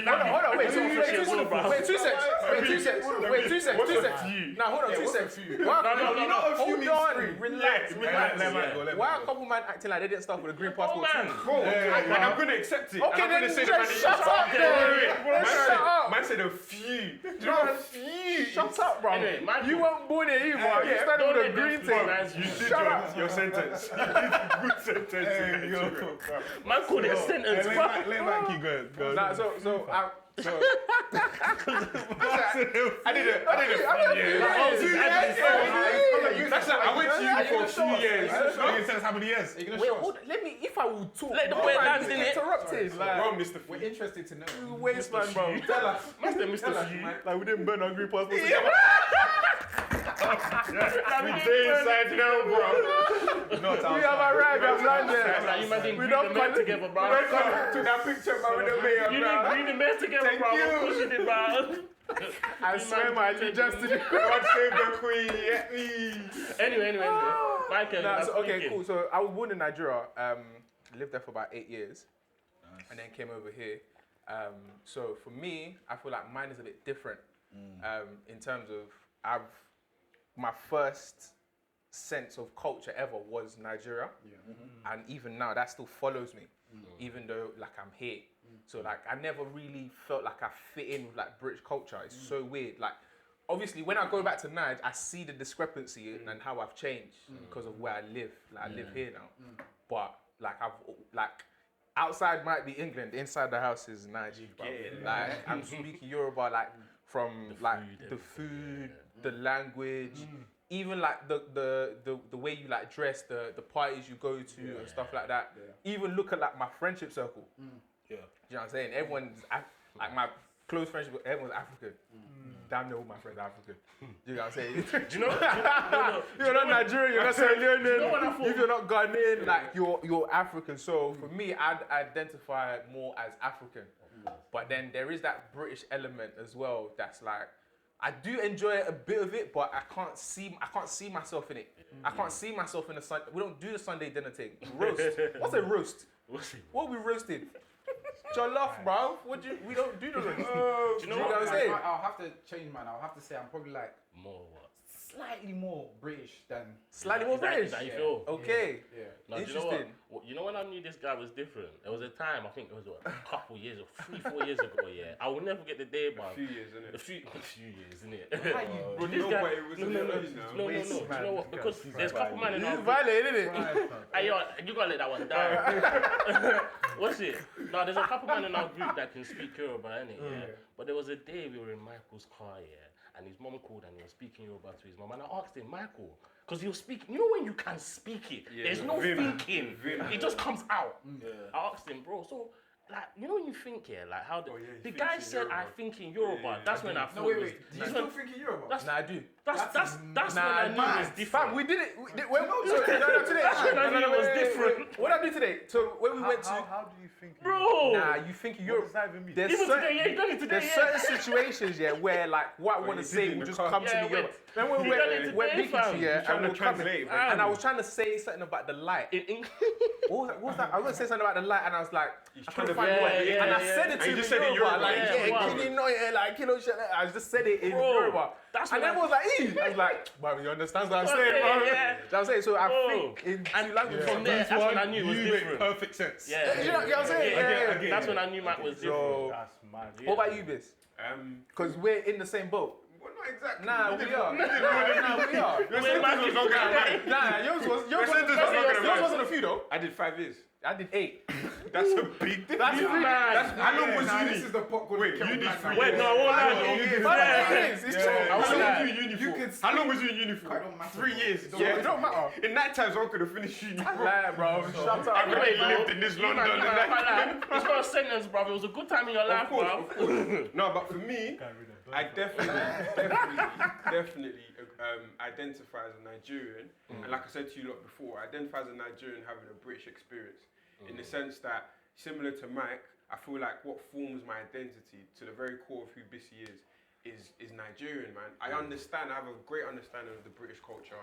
Hold on, wait, 2 seconds. Now, hold on, 2 seconds. Relax. Why are a couple man acting like they didn't start with a green passport too? Bro, and I'm gonna accept it. Okay, and I'm then gonna say just that shut up then. Shut up. Man said a few. Bro, shut up, bro. Anyway, You weren't born here either. You started with a green thing. You did your sentence. You did a good sentence. Man called it a sentence. Let man keep going. Nah, I did a few years. That's like I went to you for a few years. You tell us how many years? Wait, hold on. Let me, if I will talk. Let the boy dance in it. Interrupted. Bro, Mr. We're interested to know. Waste man, bro. Tell us. Mr. Few. Like we didn't burn our green passports. We stay inside now, bro. We have a rag of London. Like, you man didn't We green don't the man come together, bro. to that picture, bro, with the mayor, You bro. didn't green the man together, bro. you. Of course you did, bro. I swear my allegiance to you. God save the queen. Anyway. Michael, Nah, so, okay, cool. So I was born in Nigeria, lived there for about 8 years, and then came over here. So for me, I feel like mine is a bit different in terms of my first sense of culture ever was Nigeria, and even now that still follows me, even though like I'm here. So like I never really felt like I fit in with like British culture. It's so weird. Like obviously when I go back to Nigeria, I see the discrepancy and how I've changed because of where I live. Like I live here now, but like outside might be England, inside the house is Nigeria. Like I'm speaking Yoruba, like from the food, the language, even like the way you like dress, the parties you go to and stuff like that. Even look at like my friendship circle. Yeah. Do you know what I'm saying? Everyone's like my close friendship. Everyone's African. Damn near all my friends are African. Do you know what I'm saying? Do you know? You're not Nigerian. You're not Sierra Leonean. You know what I thought? If you're not Ghanaian, like you're African. So for me, I'd identify more as African. But then there is that British element as well. That's like I do enjoy a bit of it, but I can't see myself in it. I can't see myself in the sun. We don't do the Sunday dinner thing. Roast. What's a roast? What we roasted? Jollof, bro. We don't do the roast. Do you know what I'm saying? I'll have to change mine. I'll have to say I'm probably like More what? slightly more British than. Slightly more Is that British. how you feel? Okay. Yeah. No, do you know what? Interesting. You know when I knew this guy was different? There was a time, I think it was what, a couple years or 3-4 years ago, yeah. I will never get the day, A but few years, innit? a few years, innit? Bro, This no, guy- but it was no, a no, little no, early now. no, no, no. Do you know what? Because there's a couple man in This our is group. violent, isn't it? Hey, yo, you gotta let that one die. What's it? No, there's a couple man in our group that can speak Yoruba, innit? Yeah. But there was a day we were in Michael's car, yeah, and his mom called and he was speaking Yoruba to his mom, and I asked him, Michael, because he was speaking. You know when you can speak it, Yeah, there's no vim. thinking. Vim. It just comes out. Yeah. I asked him, bro. So, like, you know when you think, yeah, like how the, Oh, yeah, he the thinks guy in said, I Yoruba. think in Yoruba. Yeah, That's when I thought. No, wait, it was- wait. Do you that's still when- think in Yoruba? That's Nah, I do. that's Nah, when I knew it was man. different. Fam, we did it. When, No, so, no, today. That's when I knew it was wait. different. What did I do today? So when we went to, How do you think? Bro! nah, you think What you're. does that even mean? There's Even certain, today, yeah, you done it today, there's yeah. certain situations, yeah, where like what I want you to did say in will the just car. come Yeah, to me. wait. Remember You when done it we're today, speaking to fam. you, yeah, Trying and to we're coming, translate, and I was trying to say something about the light. In English. What was that? I was gonna say something about the light, and I was like, He's I trying couldn't to find yeah, what. yeah, And I yeah. said it And to you him just in said it in Yoruba, Yoruba, like, yeah, yeah, wow. can you know it, like, you know, shit. I just said it in Bro, Yoruba. that's And when everyone was like, I was like, bro, you understand what I'm saying, yeah, bro? yeah. You know what I'm saying? So I Bro. think in two languages, from there, that's when I knew it was You different. make perfect sense. Yeah. You know what I'm saying? I Yeah. get it. That's when I knew Matt was different. So, That's mad. what about you, Biz? Because we're in the same boat. Well, not exactly. Nah, we are. Nah, we are. Your sentence was not gonna lie. Nah, yours sentence was not gonna lie. wasn't a few though. I did 5 years. I did 8. That's a big difference. That's mad. How long was Nah, uni? this is the pot. Wait, you did 3 Wait, years. no, I won't lie, How though. long you did But five? it is. It's true. How won't long lie. was you in uni You for? can How long was you in uni for? It don't matter, 3 bro. years. It don't Yeah, It don't matter. In that time, so I could have finished uni. Bro. Nah, bro. Shut up. I could Wait, have lived in this You London. man, and that. it's not a sentence, bro. It was a good time in your life, Of course, bro. of course. No, but for me, Can't read a bird. I definitely identify as a Nigerian, and like I said to you lot before, I identify as a Nigerian having a British experience, in the sense that, similar to Mike, I feel like what forms my identity to the very core of who Bissy is Nigerian, man. I understand, I have a great understanding of the British culture.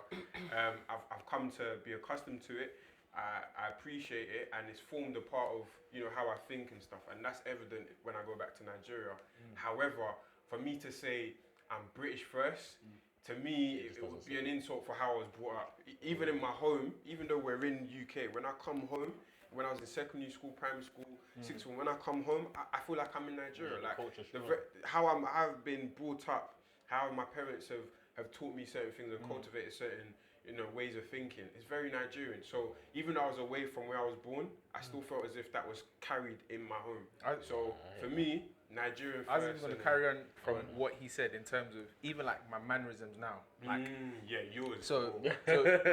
I've come to be accustomed to it. I appreciate it, and it's formed a part of, you know, how I think and stuff, and that's evident when I go back to Nigeria. However, for me to say I'm British first, to me, it would be an insult for how I was brought up. Even in my home, even though we're in UK, when I come home, when I was in secondary school, primary school, sixth form, when I come home, I feel like I'm in Nigeria. Yeah, like culture's strong. how I've been brought up, how my parents have taught me certain things and cultivated certain, you know, ways of thinking. It's very Nigerian. So even though I was away from where I was born, I still felt as if that was carried in my home. So for me, Nigerian first. I was even going to and- carry on from what he said in terms of even like my mannerisms now. Like, yeah, yours. so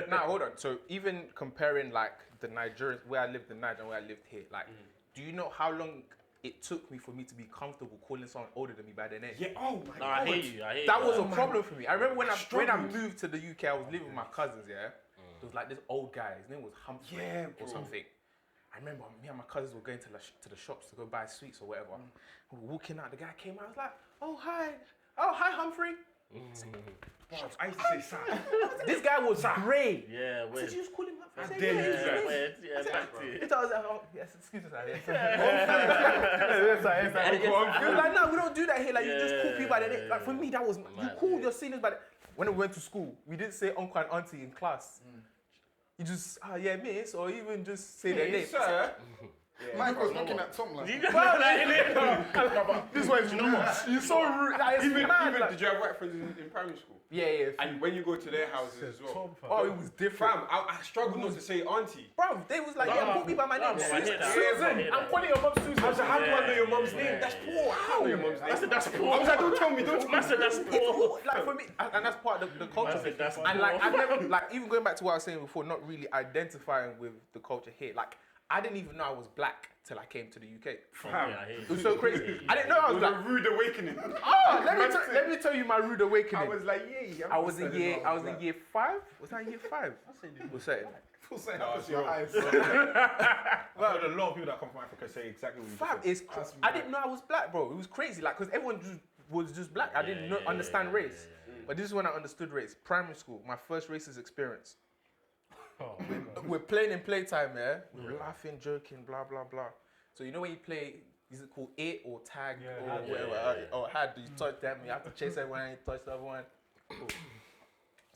now hold on. So even comparing like the Nigerians, where I lived in Nigeria and where I lived here, like, do you know how long it took me for me to be comfortable calling someone older than me by their name? Yeah. Oh my No, I God. hear you. I hear That you. was a problem for me. I remember when I struggled. moved to the UK, I was living with my cousins, yeah? There was like this old guy, his name was Humphrey Yeah, or bro. something. I remember me and my cousins were going to the shops to go buy sweets or whatever. We were walking out, the guy came out, I was like, oh hi Humphrey. I used to say Sam. This guy was grey. Yeah, I weird. said, you just call him that? I said, dare you yeah, do his that? name- Weird. Yeah, back to He it. thought I was like, oh, yes, excuse me, sir. Yes, sir. He was like, no, we don't do that here. Like, you just call people by their name. Like, for me, that was, you Mad, call your seniors by the, when we went to school, we didn't say uncle and auntie in class. You just, yeah, miss, or even just say their name. Sir. Mike was looking at Tom like, This one's, you know what? You're so rude. Like, it's Even mad. Like, did you have white friends in primary school? yeah. And when you go to their houses as well. Oh, it was different. Fam, I struggled not to say auntie. Bro, they was like, yeah, call me by my name. No, I hear that. I Susan. hear I'm that. calling your mom Susan. I was like, how do I know your mom's Yeah, name? That's poor. How know your mom's name? I said that's I poor. was like, don't tell me, don't tell me. I said that's poor. Like for me, and that's part of the culture. I said that's And like poor. I never, like even going back to what I was saying before, not really identifying with the culture here. Like I didn't even know I was black till I came to the UK. Fam, Yeah, I hear It you. was so crazy. I didn't know I it was was a black. rude awakening. Oh, let me tell you my rude awakening. I was like, yeah. I was in year 5. Was that year 5? Was that? full saying No, that it's with your wrong. eyes. I've heard a lot of people that come from Africa say exactly what you Fam, said. it's I didn't know I was black, bro. It was crazy, like, because everyone was just black. I didn't understand race. But this is when I understood race. Primary school, my first racist experience. We're playing in playtime, yeah? We were laughing, joking, blah, blah, blah. So you know when you play, is it called it or tag or whatever? Or had, you touch them, you have to chase everyone and you touch the other one. Cool.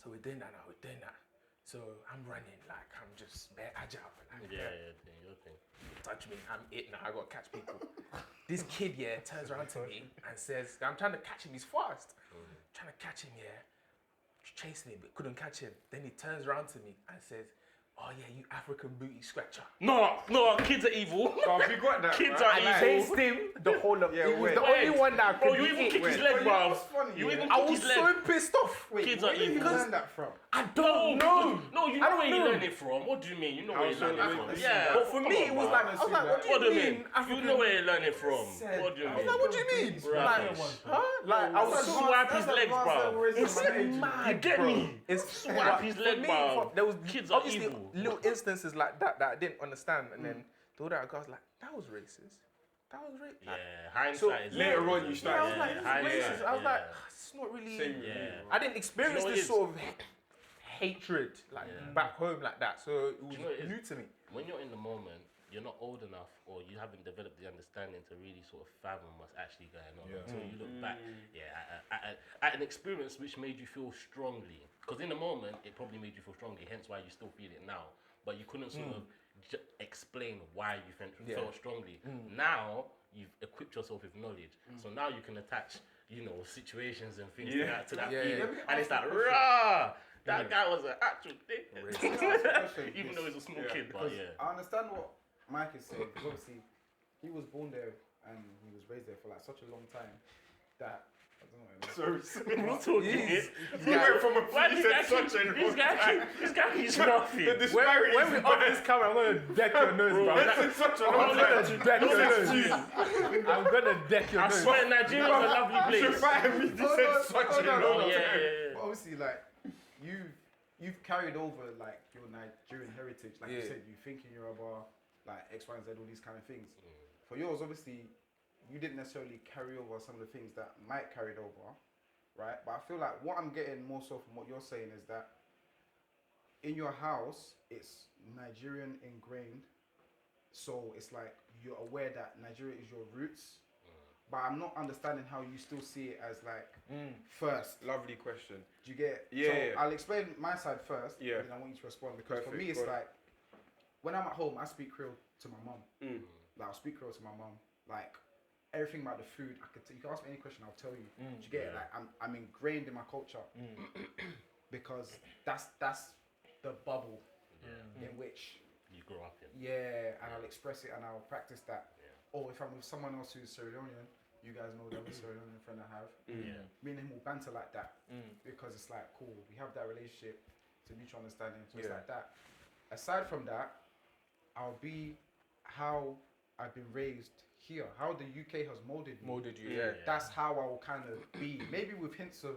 So we're doing that now, we're doing that. So I'm running, like I'm just bare agile. Like, Yeah, your thing. touch me, I'm it now, I gotta catch people. This kid, turns around to me and says, I'm trying to catch him, he's fast. Trying to catch him, chased me, but couldn't catch him. Then he turns around to me and says, oh yeah, you African booty scratcher. No, kids are evil. Oh, have you got that? Kids right? are I chased him the whole of Yeah, he was wait. the only one that Bro, could you beat even it. kick his Wait. leg, But you know bro. what's funny, You yeah? even I kick was his leg. so pissed off. Wait, Kids where are did you evil. learn that from? I don't know. No, you I know don't where you know. learn it from. What do you mean? You know where you so learn it wait, from. wait, Yeah. But for me, it was like, I was like, what What do you mean? You know where you learn it from. What do you I was mean? like, what do you mean? Right. Like, huh? Like, I was That's so Swipe his legs, bro. It's mad, You get bro. me? It's Swipe his for leg, me, bro. There was Kids are obviously evil. little instances like that I didn't understand, and then the other guy was like, "That was racist. That was racist." Yeah, hindsight So is later on you Yeah, start- I was like, hindsight, "This is racist." I was like, yeah. "It's not really." Same with me, Yeah. bro. I didn't experience Do you know this what sort of hatred like Yeah. back home like that, so it was you know what it is? new to me. When you're in the moment, you're not old enough or you haven't developed the understanding to really sort of fathom what's actually going on Yeah. until you look back at an experience which made you feel strongly. Because in the moment, it probably made you feel strongly, hence why you still feel it now. But you couldn't sort of explain why you felt strongly. Now, you've equipped yourself with knowledge. So now you can attach, situations and things to that Yeah, feeling. yeah. And it's like, rah! That guy was an actual dick. Racist. Even though he's a small Yeah. kid, but Because yeah. I understand what Mike is saying, because obviously he was born there and he was raised there for like such a long time that I don't know. Sorry. We're talking He's- We went from a Why police this and guy such a this guy keeps laughing. The disparity When we off this camera, I'm gonna deck your nose, bro. This is such a I'm long gonna time. deck your Don't nose. I'm gonna deck your I nose. swear Nigeria's a lovely place. This is such a long Oh, time. yeah. But obviously, like you've carried over like your Nigerian heritage, like you Yeah. said, you think in Yoruba, like X, Y, and Z, all these kind of things. For yours, obviously, you didn't necessarily carry over some of the things that Mike carried over, right? But I feel like what I'm getting more so from what you're saying is that in your house, it's Nigerian ingrained, so it's like you're aware that Nigeria is your roots. But I'm not understanding how you still see it as like first. Lovely question. Do you get? Yeah, So yeah. I'll explain my side first. Yeah. And then I want you to respond because for Perfect, me it's go on. like when I'm at home, I speak Creole to my mum. Mm. Like I'll speak Creole to my mum. Like everything about the food, you can ask me any question, I'll tell you. Do you get it? Like I'm ingrained in my culture because that's the bubble in which You grew up in. and I'll express it and I'll practice that. Or if I'm with someone else who's Sierra Leonean, you guys know that Sierra Leonean friend I have. Yeah. Me and him will banter like that because it's like cool. We have that relationship, it's a mutual understanding. So it's Yeah. like that. Aside from that, I'll be how I've been raised here, how the UK has molded me. Molded you, yeah. That's how I will kind of be. Maybe with hints of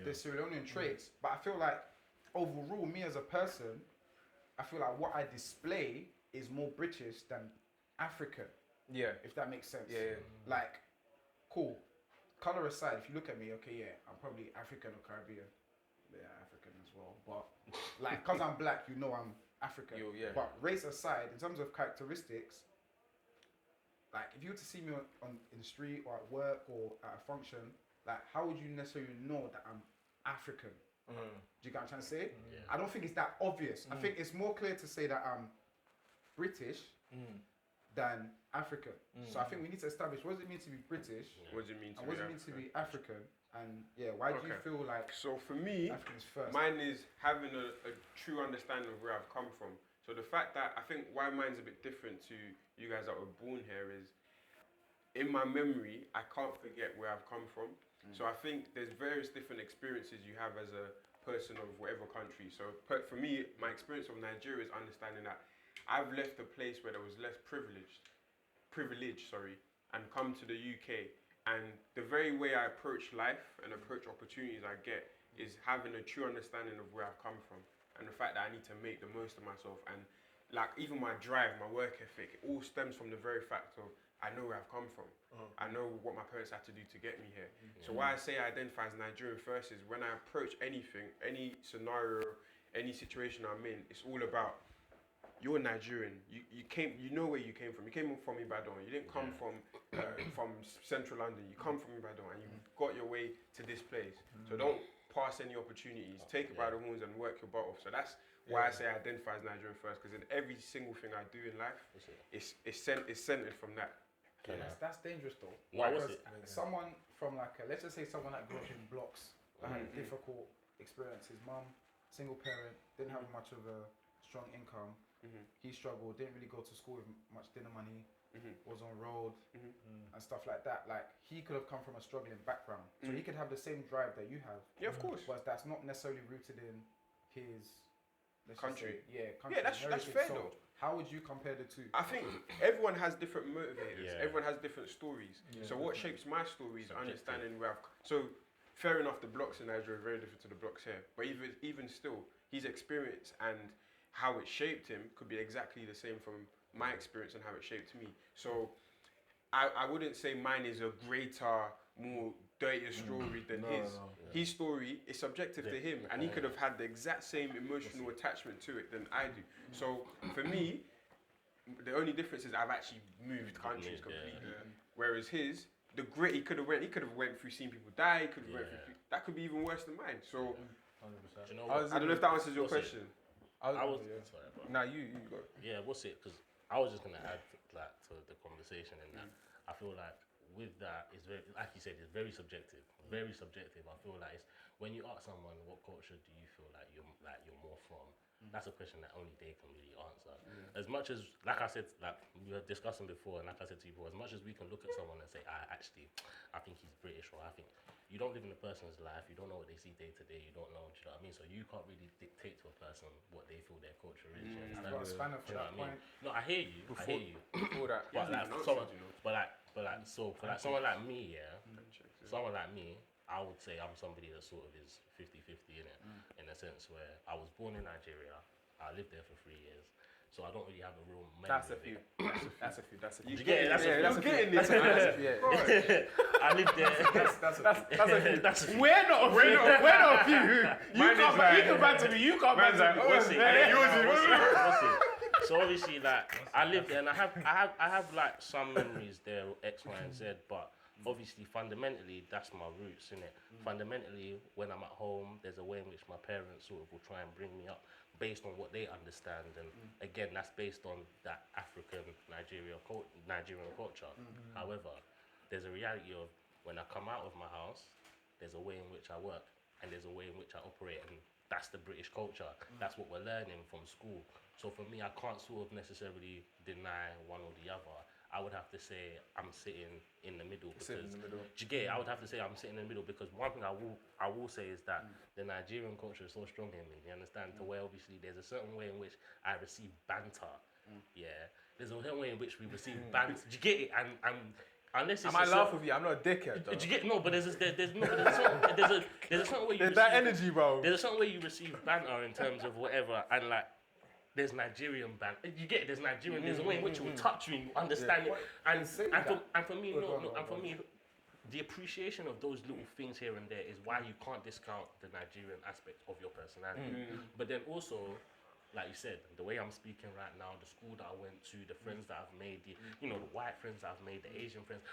the Sierra Leonean traits, but I feel like overall, me as a person, I feel like what I display is more British than African. Yeah. If that makes sense. Yeah. Like, cool. Color aside, if you look at me, okay, yeah, I'm probably African or Caribbean. Yeah, African as well. But like, cause I'm black, you know I'm African. Yeah. But race aside, in terms of characteristics, like if you were to see me in the street or at work or at a function, like how would you necessarily know that I'm African? Do you get what I'm trying to say? Yeah. I don't think it's that obvious. I think it's more clear to say that I'm British than African. So I think we need to establish what does it mean to be British What does it mean to and be what does it mean to African? be African, and yeah, why do you Okay. feel like So for me, African is first? mine is having a true understanding of where I've come from. So the fact that I think why mine's a bit different to you guys that were born here is, in my memory, I can't forget where I've come from. So I think there's various different experiences you have as a person of whatever country. So for me, my experience of Nigeria is understanding that I've left a place where there was less privilege, and come to the UK. And the very way I approach life and approach opportunities I get is having a true understanding of where I've come from and the fact that I need to make the most of myself. And like even my drive, my work ethic, it all stems from the very fact of I know where I've come from. I know what my parents had to do to get me here. So why I say I identify as Nigerian first is when I approach anything, any scenario, any situation I'm in, it's all about you're Nigerian. You know where you came from. You came from Ibadan. You didn't come from central London. You come from Ibadan and you got your way to this place. So don't pass any opportunities, take it by the horns and work your butt off. So that's why I say I identify as Nigerian first, because in every single thing I do in life, it's centered from that. Yeah, that's dangerous though. Why was Because it? someone from like, let's just say someone that grew up in blocks, that had a difficult experience. His mum, single parent, didn't have much of a strong income. He struggled, didn't really go to school with much dinner money, was on road and stuff like that. Like, he could have come from a struggling background. So he could have the same drive that you have. Yeah, of course. But that's not necessarily rooted in his Country. country. Yeah, that's heritage. fair So though. how would you compare the two? I think everyone has different motivators. Yeah. Everyone has different stories. So what shapes my story is understanding where so fair enough, the blocks in Nigeria are very different to the blocks here. But even still, his experience and how it shaped him could be exactly the same from my experience and how it shaped me. So I wouldn't say mine is a greater, more dirtier story than his. His story is subjective to him, and he could have had the exact same emotional attachment to it than I do. So for me, the only difference is I've actually moved countries completely. Whereas his, the grit he could have went through seeing people die. He could have went through that could be even worse than mine. So 100%. Do you know I what? I don't know if that answers your What's it? question. I was, Sorry, bro. Nah, you go. Yeah, what's it? Because I was just gonna add to the conversation in that I feel like with that it's very, like you said, it's very subjective. Very subjective. I feel like it's when you ask someone what culture do you feel like you're more from, that's a question that only they can really answer. As much as, like I said, like we were discussing before, and like I said to you before, as much as we can look at someone and say, I think he's British, or I think you don't live in a person's life, you don't know what they see day to day, you don't know, do you know what I mean? So you can't really dictate to a person what they feel their culture is. You I've understand? got a spanner Do for you know that what I mean? point. No, I hear you. I hear you. Before that, But like even someone, answered, you know. so for like someone like me, someone like me, I would say I'm somebody that sort of is 50-50 in it, in a sense where I was born in Nigeria, I lived there for 3 years, so I don't really have a real memory. that's a of few. it. That's a few. That's a few. You get it? That's a few. That's a few. getting That's a few. That's a few. Yeah. I lived there. That's a few. That's a few. We're not a few. You Mine is come like- back to me. You come back to me. What's it? And then yours is- What's it? So obviously, like I lived there, and I have like some memories there, X, Y, and Z. But obviously, fundamentally, that's my roots, innit? Fundamentally, when I'm at home, there's a way in which my parents sort of will try and bring me up based on what they understand, and again, that's based on that African Nigerian culture. However, there's a reality of when I come out of my house, there's a way in which I work, and there's a way in which I operate, and that's the British culture. That's what we're learning from school. So for me, I can't sort of necessarily deny one or the other. I would have to say I'm sitting in the middle. Sitting in the middle. Do you get it? I would have to say I'm sitting in the middle because one thing I will say is that the Nigerian culture is so strong in me. You understand? To where obviously there's a certain way in which I receive banter. Yeah, there's a certain way in which we receive banter. Do you get it? And unless it's I might laugh with you. I'm not a dickhead, though. do you get no? But there's a certain way you There's that receive- energy, bro. There's a certain way you receive banter in terms of whatever, and like there's Nigerian banter. You get it? There's Nigerian. There's a way in which it will touch you and you understand it. And for me, the appreciation of those little things here and there is why you can't discount the Nigerian aspect of your personality. But then also, like you said, the way I'm speaking right now, the school that I went to, the friends that I've made, the white friends that I've made, the Asian friends,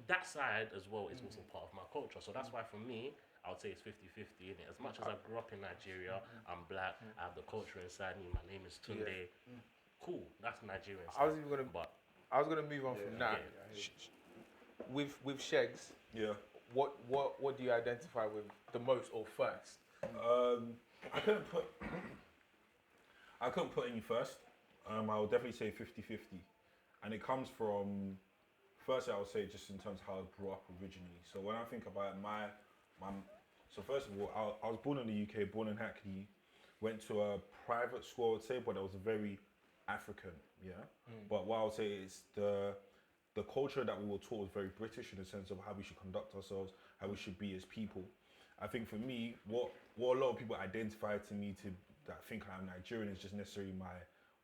that side as well is also part of my culture. So that's why for me, I would say it's 50-50 in it. As much as I grew up in Nigeria, I'm black, I have the culture inside me, my name is Tunde. Cool, that's Nigerian side. I was gonna move on from that. With Shegs, what do you identify with the most or first? I couldn't put any first. I would definitely say 50-50. And it comes from, firstly, I would say just in terms of how I grew up originally. So when I think about so first of all, I was born in the UK, born in Hackney, went to a private school, I would say, but it was very African, But what I would say is the culture that we were taught was very British in the sense of how we should conduct ourselves, how we should be as people. I think for me, what a lot of people identify to me that think I'm Nigerian is just necessarily my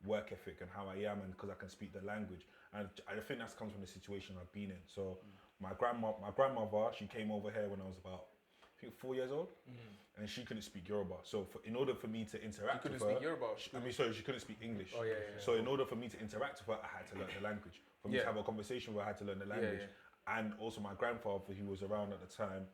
work ethic and how I am, and because I can speak the language. And I think that comes from the situation I've been in. So my grandmother, she came over here when I was about, I think 4 years old, and she couldn't speak Yoruba. So in order for me to interact with her, Speak Yoruba. she couldn't speak English. Oh, yeah. So in order for me to interact with her, I had to learn the language. For me to have a conversation with her, I had to learn the language. And also my grandfather, who was around at the time,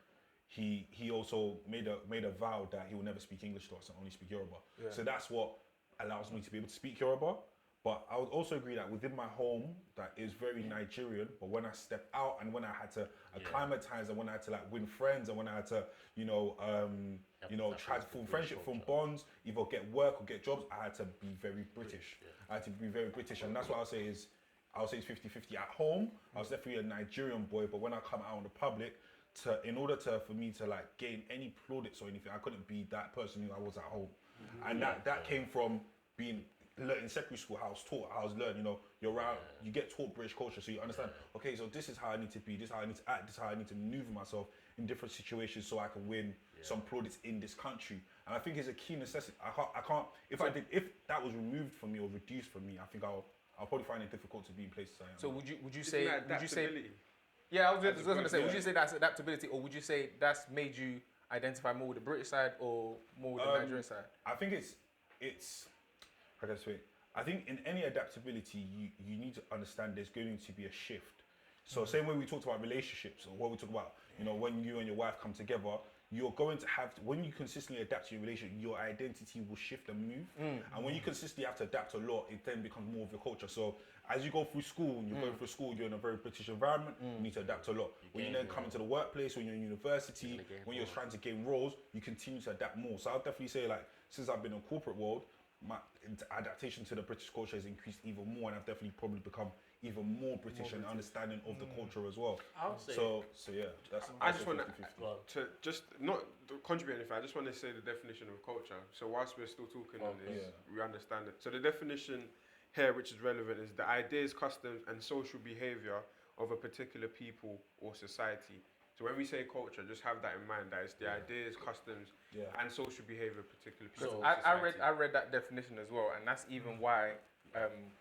he also made a vow that he will never speak English to us and only speak Yoruba. Yeah. So that's what allows me to be able to speak Yoruba. But I would also agree that within my home, that is very Nigerian. But when I step out and when I had to acclimatize and when I had to like win friends and when I had to, try to form friendship, form bonds, either get work or get jobs, I had to be very British. I had to be very British, and that's what I'll say is 50-50 at home. I was definitely a Nigerian boy, but when I come out in the public, in order for me to like gain any plaudits or anything, I couldn't be that person who I was at home, and that came from being in secondary school. How I was taught, how I was learned. You're around, you get taught British culture, so you understand. Okay, so this is how I need to be. This is how I need to act. This is how I need to maneuver myself in different situations, so I can win some plaudits in this country. And I think it's a key necessity. I can't. If that was removed from me or reduced from me, I think I'll probably find it difficult to be in places I am. So would you say? Yeah, I was just going to say. Would you say that's adaptability, or would you say that's made you identify more with the British side or more with the Nigerian side? I think it's. How can I say? I think in any adaptability, you need to understand there's going to be a shift. So same way we talked about relationships, or what we talk about, when you and your wife come together, you're going to have to, when you consistently adapt to your relationship, your identity will shift and move. And when you consistently have to adapt a lot, it then becomes more of your culture. So as you go through school, and you're going through school, you're in a very British environment, you need to adapt a lot. When you then come into the workplace, when you're in university, when you're trying to gain roles, you continue to adapt more. So I'll definitely say, like, since I've been in the corporate world, my adaptation to the British culture has increased even more, and I've definitely probably become even more British and understanding of the culture as well. I'll say. So yeah, that's. I just want 50-50. to just not contribute anything. I just want to say the definition of culture. So whilst we're still talking on this, we understand it. So the definition here, which is relevant, is the ideas, customs, and social behaviour of a particular people or society. So when we say culture, just have that in mind. That it's the ideas, customs, and social behaviour of a particular people. So I read that definition as well, and that's even why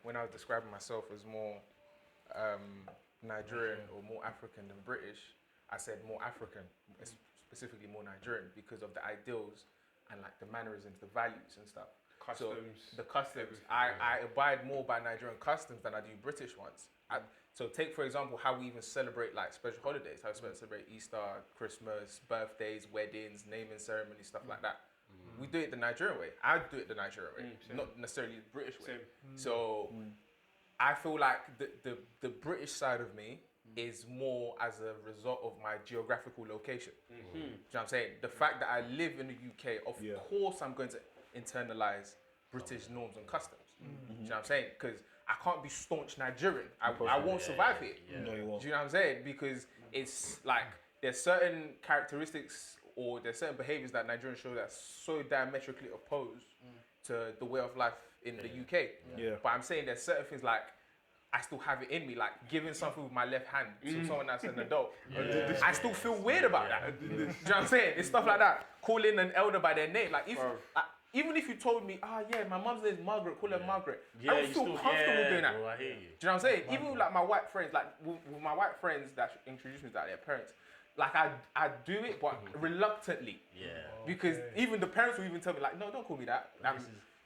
when I was describing myself as more Nigerian or more African than British, I said more African, specifically more Nigerian, because of the ideals and like the mannerisms, the values and stuff. Customs. So the customs. I abide more by Nigerian customs than I do British ones. So take, for example, how we even celebrate like special holidays, how we celebrate Easter, Christmas, birthdays, weddings, naming ceremonies, stuff like that. We do it the Nigerian way. I do it the Nigerian way, not necessarily the British way. So I feel like the British side of me is more as a result of my geographical location. Do you know what I'm saying? The fact that I live in the UK, of course I'm going to internalize British norms and customs. Do you know what I'm saying? Because I can't be staunch Nigerian. I won't survive here. No, you won't. Do you know what I'm saying? Because it's like there's certain characteristics or there's certain behaviours that Nigerians show that's so diametrically opposed to the way of life in the UK. But I'm saying there's certain things like I still have it in me, like giving something with my left hand to someone that's an adult. I still feel weird about that. Do you know what I'm saying? It's stuff like that. Calling an elder by their name. Like if even if you told me, my mum's name is Margaret, call her Margaret, I would feel comfortable doing that. Bro, I hear you. Do you know what I'm saying? Even with like my white friends, like with my white friends that introduced me to like, their parents, like I do it, but reluctantly. Because even the parents will even tell me like, no, don't call me that.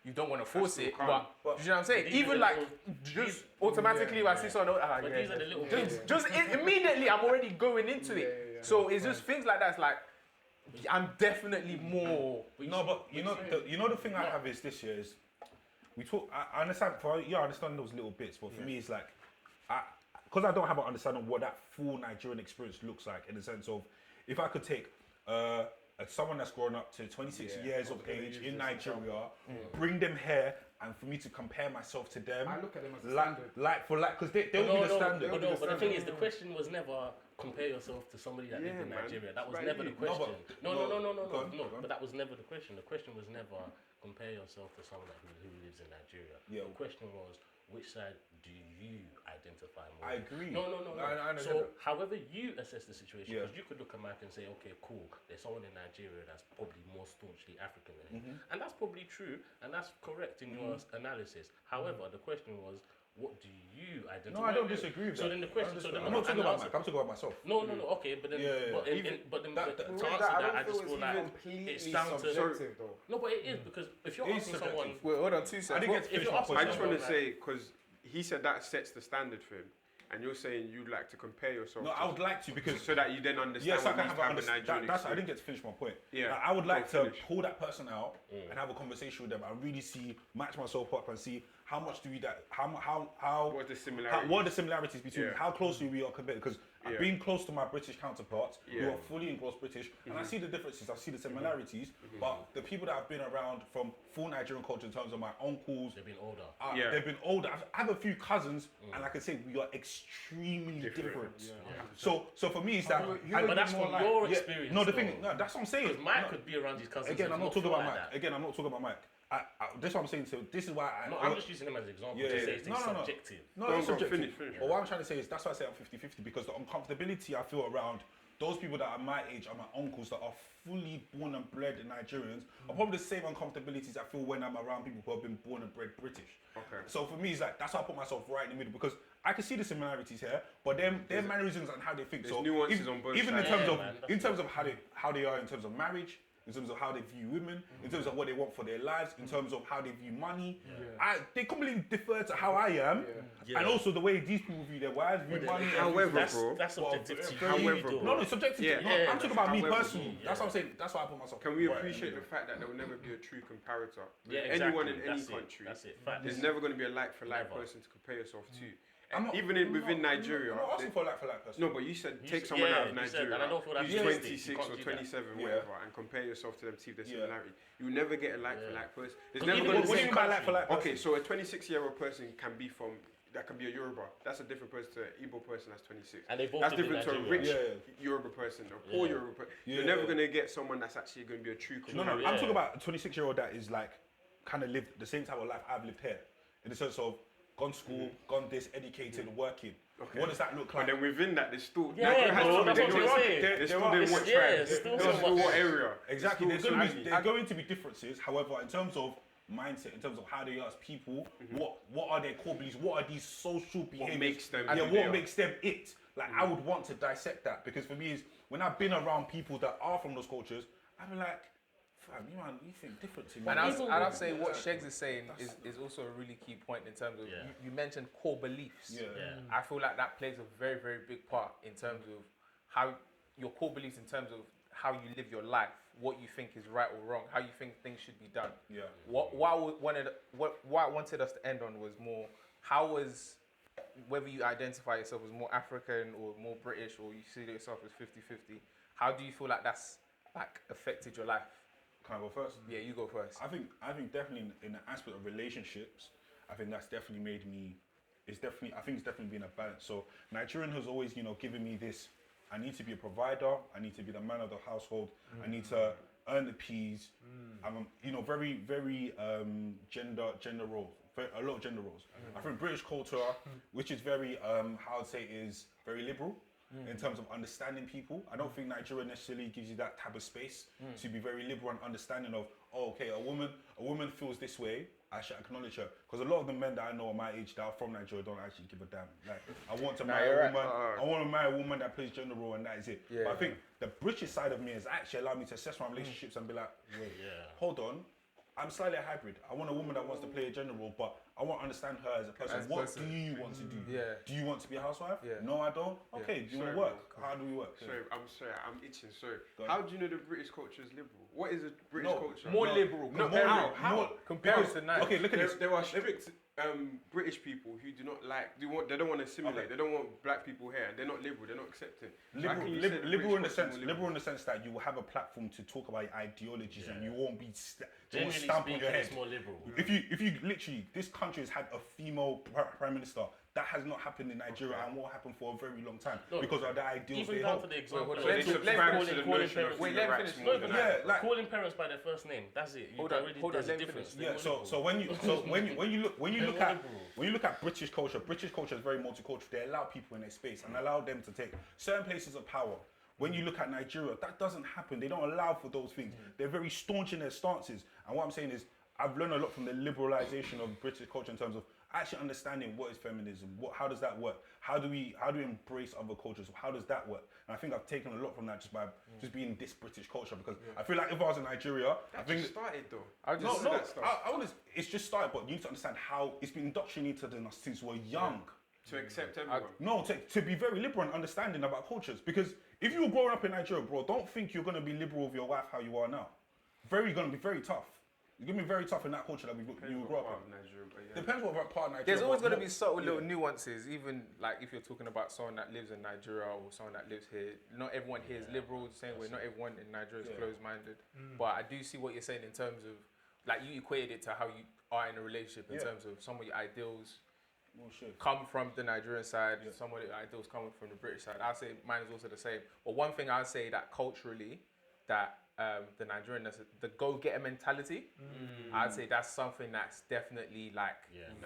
You don't want to force it, but do you know what I'm saying? Even like, just automatically when I see someone, these are the little things. just immediately I'm already going into it. So it's just things like that. It's like, I'm definitely more. No, but you know the thing I have is this year is we talk. I understand. I understand those little bits, but for me it's like, because I don't have an understanding of what that full Nigerian experience looks like in the sense of if I could take someone that's grown up to 26 years of age in Nigeria, bring them here, and for me to compare myself to them, I look at them as a standard. Because they'll be the standard. But the thing is, the question was never compare yourself to somebody that lives in Nigeria. That was never the question. No. But that was never the question. The question was never compare yourself to someone who lives in Nigeria. The question was, which side do you identify more? I agree. No. So, however you assess the situation, because you could look at Mike and say, okay, cool, there's someone in Nigeria that's probably more staunchly African than him. And that's probably true, and that's correct in your analysis. However, the question was, what do you identify? No, I don't disagree with that. So then the question, I'm not talking about Mike, I'm talking about myself. No, okay, but then, but to answer that, I just feel like it's down to. No, but it is, because if you're asking someone. Wait, hold on 2 seconds. I just want to say, because he said that sets the standard for him. and you're saying you'd like to compare yourself. No, I would like to because so that you then understand yes, I what can needs have to an happen in Nigerian that's I didn't experience. get to finish my point. Yeah, Like, I would like go to finish. pull that person out and have a conversation with them and really match myself up and see how much do we What are the similarities? what are the similarities between Yeah. how closely we are compared, because I've Yeah. been close to my British counterparts who Yeah. are fully engrossed British, and I see the differences, I see the similarities, but the people that have been around from full Nigerian culture in terms of my uncles, They've been older. Yeah. they've been older. I have a few cousins, and I can say we are extremely different. So for me, it's that. But that's from your yeah, experience. no, the though. thing, no, that's what I'm saying. Because Mike No, could be around his cousins. again, and I'm not not talking feel about like Mike. that. Again, I'm not talking about Mike. This is what I'm saying. So this is why No, I'm just using him as an example Yeah, to yeah. say it's No, no, no. subjective. No, Go it's on, subjective. finish. But what I'm trying to say is that's why I say I'm 50-50, because the uncomfortability I feel around those people that are my age are my uncles that are fully born and bred Nigerians are probably the same uncomfortabilities I feel when I'm around people who have been born and bred British. Okay. So for me, it's like that's why I put myself right in the middle, because I can see the similarities here, but their mannerisms and how they think. There's So nuances on both even sides. in terms Yeah, of man, in terms of how they are in terms of marriage, in terms of how they view women, in terms of what they want for their lives, in terms of how they view money. They completely differ to how I am, and also the way these people view their wives, view money. However, everything. That's subjective to you. However, though. No, it's subjective. Yeah. No, Yeah, I'm talking about me however, personally. That's what I'm saying. That's why I put myself. Can we right in appreciate the the fact that there will never be a true comparator? Yeah, Anyone in exactly. any That's it. country, That's it. Fact. there's never going to be a like-for-like Never. person to compare yourself to. I'm not- Even within Nigeria. I'm not asking for like person. No, but you said You take said- someone yeah, out of you said, Nigeria and I don't feel that's who's realistic. 26 You or can't do that. 27, Yeah. whatever, and compare yourself to them, see if there's Yeah. similarity. You'll never get a like-for-like person. There's Because never even going What to do you be. mean by like for like person? Okay, so a 26-year-old person can be from. That can be a Yoruba. That's a different person to an Igbo person that's 26. And they both That's live in different to a Nigeria. rich Yoruba person, a poor Yeah. Yoruba person. Yeah. You're never going to get someone that's actually going to be a true No, comparison. no, I'm talking about a 26-year-old that is like kind of lived the same type of life I've lived here, in the sense of gone to school, gone this, educated, working. Okay. What does that look But like? then within that, there's still Yeah, Nigeria has bro, to be that's what I'm different. saying. There's still There in are- what yeah, tribe? it's still There's so much- what area? Exactly, There's still- there's going to be differences. However, in terms of mindset, in terms of how they are as people, what are their core beliefs? What are these social behaviors? makes them Yeah, who they what are. makes them it? Like I would want to dissect that, because for me, is when I've been around people that are from those cultures, I've been like, fam, you think different to me. And even I'd say what Shegs is saying is also a really key point in terms of Yeah. you mentioned core beliefs. Yeah. Yeah. I feel like that plays a very, very big part in terms of how your core beliefs in terms of how you live your life, what you think is right or wrong, how you think things should be done. Yeah. What I wanted us to end on was more whether you identify yourself as more African or more British, or you see yourself as 50-50, how do you feel like that's like affected your life? Can I go first? Yeah, you go first. I think definitely in the aspect of relationships, I think that's definitely made me. I think it's definitely been a balance. So Nigerian has always, given me this. I need to be a provider. I need to be the man of the household. I need to earn the peas. I'm, very, very gender roles. A lot of gender roles. I think British culture, which is very, how I'd say, is very liberal. In terms of understanding people, I don't think Nigeria necessarily gives you that type of space to be very liberal and understanding of, a woman feels this way, I should acknowledge her. Because a lot of the men that I know at my age that are from Nigeria don't actually give a damn. Like, I want to marry you're a right. woman, I want to marry a woman that plays gender role, and that is it. Yeah. But I think the British side of me has actually allowed me to assess my relationships and be like, wait, hold on, I'm slightly a hybrid. I want a woman that wants to play a gender role, but I want to understand her as a person. As a What person. do you want to do? Yeah. Do you want to be a housewife? Yeah. No, I don't. Okay, do you want to Sorry, work? How do we work? Sorry, I'm itching. Sorry. Go on. How do you know the British culture is liberal? What is a British No, culture? More liberal. No, compared how? to- How? Compared Because- to now. Okay, look at this. There are strict British people who do not like. They don't want to assimilate. Okay. They don't want black people here. They're not liberal. They're not accepting. So how Liberal, can you say the liberal in the British culture is sense, more liberal in the sense that you will have a platform to talk about your ideologies, and you won't be they won't Generally stamp on speaking, your head. it's more liberal. If you literally, this country has had a female prime minister. That has not happened in Nigeria and won't happen for a very long time No, because of the ideals Even they down hold. to the example. hold on. So they Let's- subscribe let's- to the calling notion of parents- human let me rights finish. more No, than but Yeah, like- calling parents by their first name. That's it. Hold on, Already hold on, there's a let me difference. finish. Yeah, so when you look at British culture is very multicultural. They allow people in their space and allow them to take certain places of power. When you look at Nigeria, that doesn't happen. They don't allow for those things. They're very staunch in their stances. And what I'm saying is, I've learned a lot from the liberalization of British culture in terms of actually understanding what is feminism, how does that work, how do we embrace other cultures, how does that work? And I think I've taken a lot from that just by just being this British culture, because I feel like if I was in Nigeria, I think started though. it's just started, but you need to understand how it's been indoctrinated in us since we're young. To accept everyone. No, to be very liberal and understanding about cultures. Because if you were growing up in Nigeria, bro, don't think you're gonna be liberal with your wife how you are now. Gonna be very tough. You're gonna be very tough in that culture that you grew up in. Nigeria, but yeah. Depends what part of Nigeria. There's always but going to not- be subtle little nuances, even like if you're talking about someone that lives in Nigeria or someone that lives here. Not everyone here is liberal the same way. Not everyone in Nigeria is closed-minded. But I do see what you're saying in terms of, like, you equated it to how you are in a relationship in terms of some of your ideals come from the Nigerian side, some of the ideals come from the British side. I'd say mine is also the same. But one thing I'd say that culturally, that the Nigerian, the go-getter mentality, I'd say that's something that's definitely like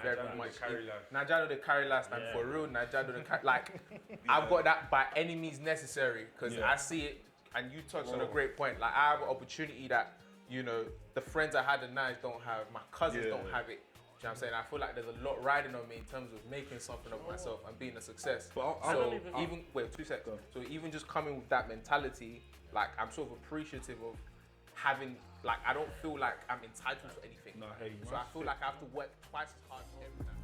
very Nigerian much. carry life. Nigerian the carry last time for real. Nigerian the like, I've got that by any means necessary because I see it, and you touched on a great point. Like I have an opportunity that the friends I had in Nigeria don't have, my cousins don't have it. Do you know what I'm saying? I feel like there's a lot riding on me in terms of making something of myself and being a success. But So even just coming with that mentality, like I'm sort of appreciative of having, like I don't feel like I'm entitled to anything. No, hey, so I feel like I have to work twice as hard every time.